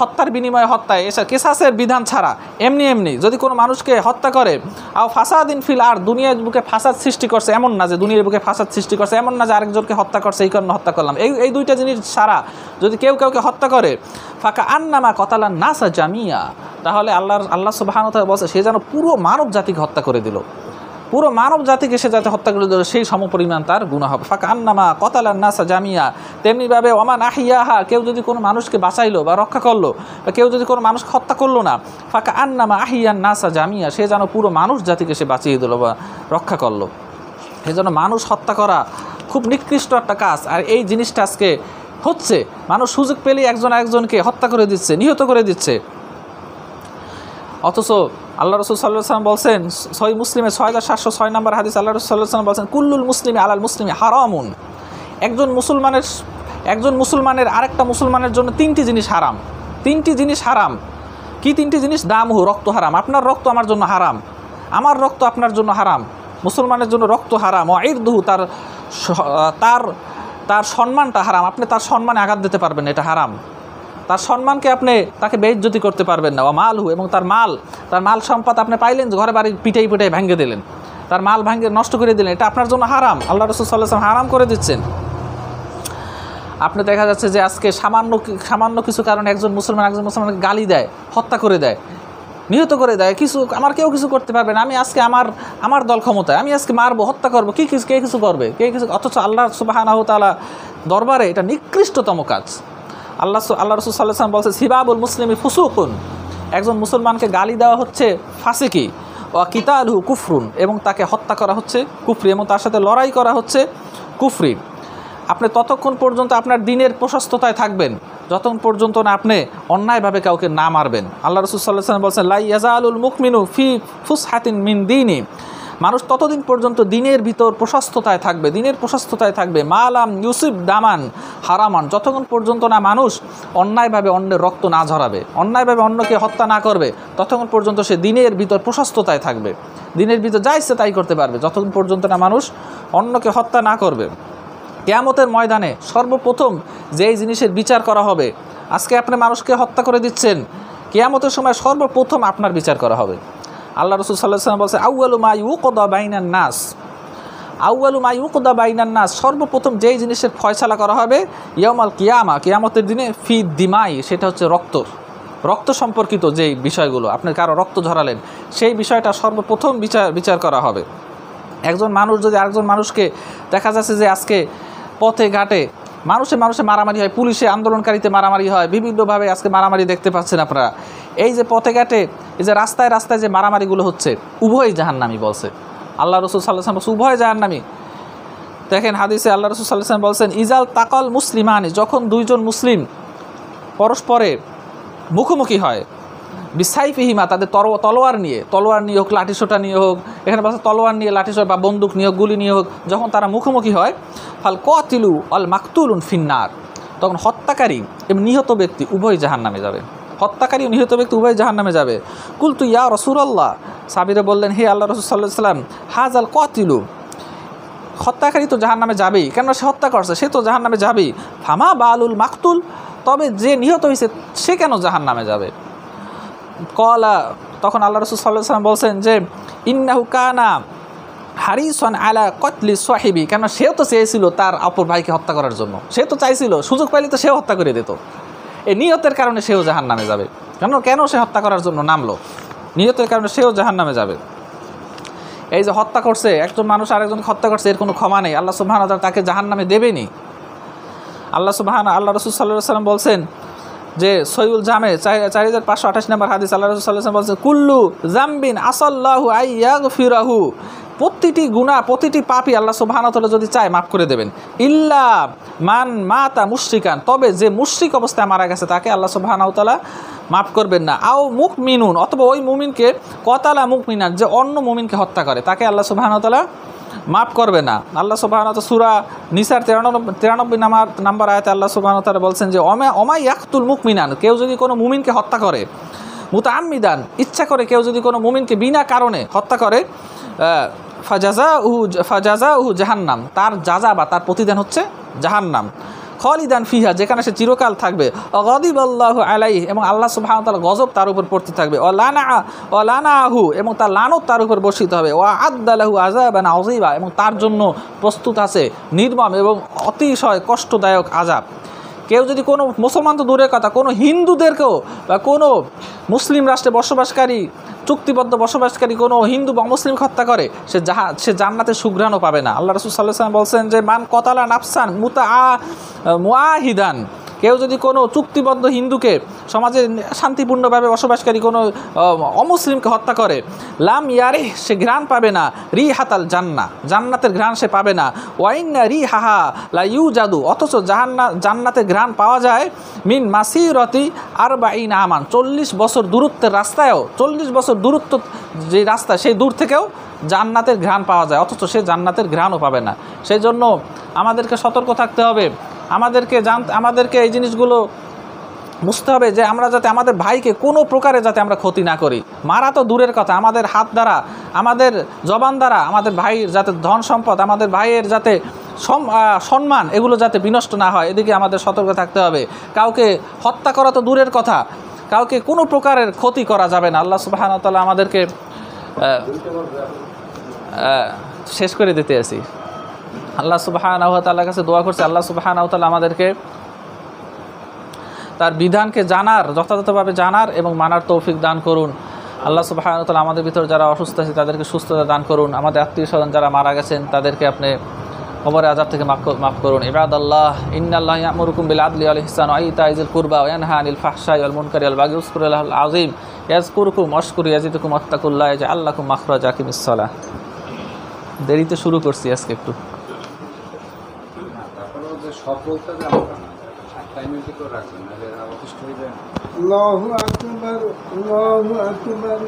হত্যার বিনিময়ে হত্যায় এসে কেসাসের বিধান ছাড়া এমনি যদি কোনো মানুষকে হত্যা করে, আও ফাসাদিন ফিল আরদ, দুনিয়ার বুকে ফাসাদ সৃষ্টি করছে, এমন না যে দুনিয়ার বুকে ফাসাদ সৃষ্টি করছে, এমন না যে আরেকজনকে হত্যা করছে এই কারণে হত্যা করলাম, এই দুইটা জিনিস ছাড়া যদি কেউ কাউকে হত্যা করে, ফাকা আন্নামা কতালান নাসা জামিয়া, তাহলে আল্লাহ সুবহানাহু ওয়া তাআলা বলছে সে যেন পুরো মানব জাতিকে হত্যা করে দিল, পুরো মানব জাতিকে সে যাতে হত্যা করে দিল, সেই সমপরিমাণ তার গুনাহ হবে। ফাকা আন্নামা কতালান নাসা জামিয়া, তেমনিভাবে ওমান আহিয়াহা, কেউ যদি কোনো মানুষকে বাঁচাইলো বা রক্ষা করলো, বা কেউ যদি কোনো মানুষকে হত্যা করলো না, ফাকা আন্নামা আহিয়ান নাসা জামিয়া, সে যেন পুরো মানুষ জাতিকে সে বাঁচিয়ে দিল বা রক্ষা করলো। সেই জন্য মানুষ হত্যা করা খুব নিকৃষ্ট একটা কাজ। আর এই জিনিসটা আজকে হচ্ছে, মানুষ সুযোগ পেলেই একজনকে হত্যা করে দিচ্ছে, নিহত করে দিচ্ছে। অথচ আল্লাহ রাসূল সাল্লাল্লাহু আলাইহি ওয়াসাল্লাম বলছেন, সহিহ মুসলিমে 6706 নম্বর হাদিস, আল্লাহ রাসূল সাল্লাল্লাহু আলাইহি ওয়াসাল্লাম বলছেন কুল্লুল মুসলিমি আলাল মুসলিমি হারামুন, একজন মুসলমানের আরেকটা মুসলমানের জন্য তিনটি জিনিস হারাম। কি তিনটি জিনিস? দামহু, রক্ত হারাম, আপনার রক্ত আমার জন্য হারাম, আমার রক্ত আপনার জন্য হারাম, মুসলমানের জন্য রক্ত হারাম। ও ইরদুহু, তার সম্মানটা হারাম, আপনি তার সম্মানে আঘাত দিতে পারবেন, এটা হারাম। তার সম্মানকে তাকে বেইজ্জতি করতে পারবেন না। ও মালহু, এবং তার মাল সম্পদ আপনি পাইলেন, ঘরে বাড়ি পিটাই ভেঙে দিলেন, তার মাল নষ্ট করে দিলেন, এটা আপনার জন্য হারাম। আল্লাহ রাসূল সাল্লাল্লাহু আলাইহি ওয়াসাল্লাম হারাম করে দিচ্ছেন। আপনি দেখা যাচ্ছে যে আজকে সামান্য কিছু কারণে একজন মুসলমানকে গালি দেয়, হত্যা করে দেয়, নিহত করে দেয়, আমার কেউ কিছু করতে পারবে না, আমি আজকে আমার দল ক্ষমতায়, আমি আজকে মারবো, হত্যা করবো, কে কিছু করবে, অথচ আল্লাহ সুবহানাহু ওয়া তাআলা দরবারে এটা নিকৃষ্টতম কাজ। আল্লাহ রাসূল সাল্লাল্লাহু আলাইহি ওয়াসাল্লাম বলছে সিবাবুল মুসলিমি ফুসুকুন, একজন মুসলমানকে গালি দেওয়া হচ্ছে ফাসিকি, ওয়া কিতালুহু কুফরুন, এবং তাকে হত্যা করা হচ্ছে কুফরি, এবং তার সাথে লড়াই করা হচ্ছে কুফরি। আপনি ততক্ষণ পর্যন্ত আপনার দিনের প্রশস্ততায় থাকবেন যতক্ষণ পর্যন্ত না আপনি অন্যায়ভাবে কাউকে না মারবেন। আল্লাহ রাসূল সাল্লাল্লাহু আলাইহি ওয়াসাল্লাম বলছেন লা ইয়াজালুল মুকমিনু ফি ফুসহাতিন মিন দীনি, মানুষ ততদিন পর্যন্ত দিনের ভিতর প্রশস্ততায় থাকবে মালাম ইউসিব দামান হারামান, যতক্ষণ পর্যন্ত না মানুষ অন্যায়ভাবে অন্যের রক্ত না ঝরাবে, অন্যায়ভাবে অন্যকে হত্যা না করবে, ততক্ষণ পর্যন্ত সে দিনের ভিতর প্রশস্ততায় থাকবে, দিনের ভিতর যা ইচ্ছে তাই করতে পারবে, যতক্ষণ পর্যন্ত না মানুষ অন্যকে হত্যা না করবে। কিয়ামতের ময়দানে সর্বপ্রথম যেই জিনিসের বিচার করা হবে, আজকে আপনি মানুষকে হত্যা করে দিচ্ছেন, কিয়ামতের সময় সর্বপ্রথম আপনার বিচার করা হবে। আল্লাহ রাসূল সাল্লাল্লাহু আলাইহি ওয়াসাল্লাম বলছে আউয়ালু মা ইউকদা বাইনান নাস, আউয়ালু মা ইউকদা বাইনান নাস, সর্বপ্রথম যেই জিনিসের ফয়সালা করা হবে ইয়াউমাল কিয়ামা, কিয়ামতের দিনে ফি দিমাই, সেটা হচ্ছে রক্ত সম্পর্কিত যেই বিষয়গুলো, আপনি কারো রক্ত ঝরালেন সেই বিষয়টা সর্বপ্রথম বিচার করা হবে। একজন মানুষ যদি আরেকজন মানুষকে, দেখা যাচ্ছে যে আজকে পথে ঘাটে মানুষে মারামারি হয়, পুলিশে আন্দোলনকারীতে মারামারি হয়, বিভিন্নভাবে আজকে মারামারি দেখতে পাচ্ছেন আপনারা। এই যে পথে ঘাটে, এই যে রাস্তায় রাস্তায় যে মারামারিগুলো হচ্ছে, উভয় জাহান্নামী বলছে আল্লাহ রাসূল সাল্লাল্লাহু আলাইহি ওয়াসাল্লাম, উভয় জাহান্নামী। দেখেন হাদিসে আল্লাহ রাসূল সাল্লাল্লাহু আলাইহি ওয়াসাল্লাম বলছেন ইজাল তাকাল মুসলিমানি, যখন দুইজন মুসলিম পরস্পরে মুখোমুখি হয়, বিসাইফিহিমা, তাদের তলোয়ার নিয়ে হোক, লাঠিসোঁটা নিয়ে হোক, এখানে বলছে তলোয়ার নিয়ে, লাঠিসোঁটা বা বন্দুক নিয়ে হোক, গুলি নিয়ে হোক, যখন তারা মুখোমুখি হয়, ফাল কাতিলু আল মাকতুলুন ফিন্নার, তখন হত্যাকারী এবং নিহত ব্যক্তি উভয় জাহান্নামে যাবে। হত্যাকারী ও নিহত ব্যক্তি উভয় জাহান্নামে যাবে। কুলতু ইয়া রাসূলুল্লাহ, সাহাবীরা বললেন হে আল্লাহ রাসূল সাল্লাল্লাহু আলাইহি ওয়াসাল্লাম, হাযাল কাতিলু, হত্যাকারী তো জাহান্নামে যাবেই, কেননা সে হত্যা করছে, সে তো জাহান্নামে যাবেই। ফামা বালুল মাকতুল, তবে যে নিহত হয়েছে সে কেন জাহান্নামে যাবে? কলা, তখন আল্লাহ রাসূল সাল্লাল্লাহু আলাইহি ওয়াসাল্লাম বলছেন যে ইন্নাহু কানা হারিসান আলা কতলি সাহিবি, কেন সেও তো চেয়েছিল তার অপর ভাইকে হত্যা করার জন্য, সে তো চাইছিল, সুযোগ পাইলে তো সেও হত্যা করে দিত। এই নিয়তের কারণে সেও জাহান্নামে যাবে। কেন সে হত্যা করার জন্য নামলো? নিয়তের কারণে সেও জাহান্নামে যাবে। এই যে হত্যা করছে, একজন মানুষ আরেকজনকে হত্যা করছে, এর কোনো ক্ষমা নেই, আল্লাহ সুবহানাহু ওয়া তাআলা তাকে জাহান্নামে দেবেনি। আল্লাহ রাসূল সাল্লাল্লাহু আলাইহি ওয়াসাল্লাম বলছেন যে সহিহুল জামে 4528 নম্বর হাদিস, আল্লাহ রাসূল সাল্লাল্লাহু আলাইহি ওয়াসাল্লাম বলছেন কুল্লু জামবিন আসাল্লাহু আইয়াগফিরাহু, প্রতিটি গুনাহ, প্রতিটি পাপই আল্লাহ সুবহানাহু ওয়া তাআলা যদি চায় মাফ করে দেবেন। ইল্লা মান মাতা মুশরিকান, তবে যে মুশরিক অবস্থায় মারা গেছে তাকে আল্লাহ সুবহানাহু ওয়া তাআলা মাফ করবেন না। আও মুকমিনুন, অথবা ওই মুমিনকে কতালা মুকমিনান, যে অন্য মুমিনকে হত্যা করে, তাকে আল্লাহ সুবহানাহু ওয়া তাআলা মাফ করবে না। আল্লাহ সুবহানাহু ওয়া তাআলা সূরা নিসার 93 নম্বর আয়াতে আল্লাহ সুবহানাহু ওয়া তাআলা বলছেন যে অমাই ইয়াকতুল মুকমিনান, কেউ যদি কোনো মুমিনকে হত্যা করে, মুতাআম্মিদান, ইচ্ছা করে কেউ যদি কোনো মুমিনকে বিনা কারণে হত্যা করে, ফাজাজাউহু জাহান্নাম, তার যাজা বা তার প্রতিদান হচ্ছে জাহান্নাম। খালিদান ফিহা, যেখানে সে চিরকাল থাকবে। গাদিবাল্লাহু আলাইহি, এবং আল্লাহ সুবহানাহু ওয়া তাআলা গজব তার উপর পড়তে থাকবে। লানাহু, এবং তার লানত তার উপর বর্ষিত হবে। আ'আদ্দা লাহু আযাবান আযীমা, এবং তার জন্য প্রস্তুত আছে নির্মম এবং অতিশয় কষ্টদায়ক আযাব। কেউ যদি কোনো মুসলমান তো দূরের কথা, কোনো হিন্দুদেরকেও বা কোনো মুসলিম রাষ্ট্রে বসবাসকারী, চুক্তিবদ্ধ বসবাসকারী কোনো হিন্দু বা মুসলিমকে হত্যা করে, সে জান্নাতের সুঘ্রাণও পাবে না। আল্লাহ রাসূল সাল্লাল্লাহু আলাইহি ওয়াসাল্লাম বলছেন যে মান কতালা নাফসান মুআহিদান, কেউ যদি কোনো চুক্তিবদ্ধ হিন্দুকে, সমাজে শান্তিপূর্ণভাবে বসবাসকারী কোনো অমুসলিমকে হত্যা করে, লাম ইয়ারিহ, সে ঘ্রাণ পাবে না, রিহাতাল জান্নাতের ঘ্রাণ সে পাবে না। ওয়াইন্না রিহাহা লা ইউজাদু, অথচ জান্নাতের ঘ্রাণ পাওয়া যায় মিন মাসিরতি আরবাঈনা আমান, 40 বছর দূরত্বের রাস্তায়ও, 40 বছর দূরত্ব যে রাস্তা, সেই দূর থেকেও জান্নাতের ঘ্রাণ পাওয়া যায়, অথচ সে জান্নাতের ঘ্রাণও পাবে না। সেই জন্য আমাদেরকে সতর্ক থাকতে হবে, আমাদেরকে এই জিনিসগুলো বুঝতে হবে যে আমরা যাতে আমাদের ভাইকে কোনো প্রকারে যাতে আমরা ক্ষতি না করি। মারা তো দূরের কথা, আমাদের হাত দ্বারা, আমাদের জবান দ্বারা আমাদের ভাইয়ের যাতে ধন সম্পদ, আমাদের ভাইয়ের যাতে সম্মান, এগুলো যাতে বিনষ্ট না হয়, এদিকে আমাদের সতর্ক থাকতে হবে। কাউকে হত্যা করা তো দূরের কথা, কাউকে কোনো প্রকারের ক্ষতি করা যাবে না। আল্লাহ সুবহানাহু ওয়া তাআলা আমাদেরকে শেষ করে দিতে আসি। আল্লাহ সুবহানাহু ওয়া তাআলার কাছে দোয়া করছে, আল্লাহ সুবহানাহু ওয়া তাআলা আমাদেরকে তার বিধানকে জানার, যথাযথভাবে জানার এবং মানার তৌফিক দান করুন। আল্লাহ সুবহানাহু ওয়া তাআলা আমাদের ভিতর যারা অসুস্থ আছে তাদেরকে সুস্থতা দান করুন। আমাদের আত্মীয় স্বজন যারা মারা গেছেন তাদেরকে আপনি কবরে আযাব থেকে মাফ করুন। ইবাদাল্লাহ, ইন্নাল্লাহা ইয়া'মুরুকুম বিল আদলি ওয়াল ইহসানি ওয়া ইতা'i যিল কুরবা ওয়া ইয়ানহা আনিল ফাহশাই ওয়াল মুনকারি ওয়াল বাগই ওয়াজকুরুল্লাহাল আযীম ইয়াযকুরুকুম ওয়াশকুরু ইয়াজিদুকুম ওয়াত্তাকুল্লাহা ইয়াজআল লাকুম মাখরাজা আকিমিস সালাহ। দেরিতে শুরু করছি আজকে একটু। আল্লাহু আকবার, আল্লাহু আকবার,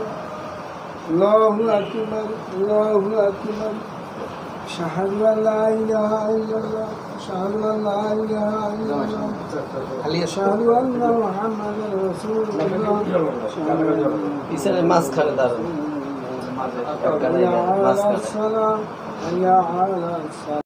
আল্লাহু আকবার, আল্লাহু আকবার। আশহাদু আল্লা ইলাহা ইল্লাল্লাহ, আশহাদু আল্লা ইলাহা ইল্লাল্লাহ, আশহাদু আন্না মুহাম্মাদার রাসূলুল্লাহ। ইসের মাঝখানে দাঁড়ান, হাইয়া আলাস সালাম, হাইয়া আলাস সালাম।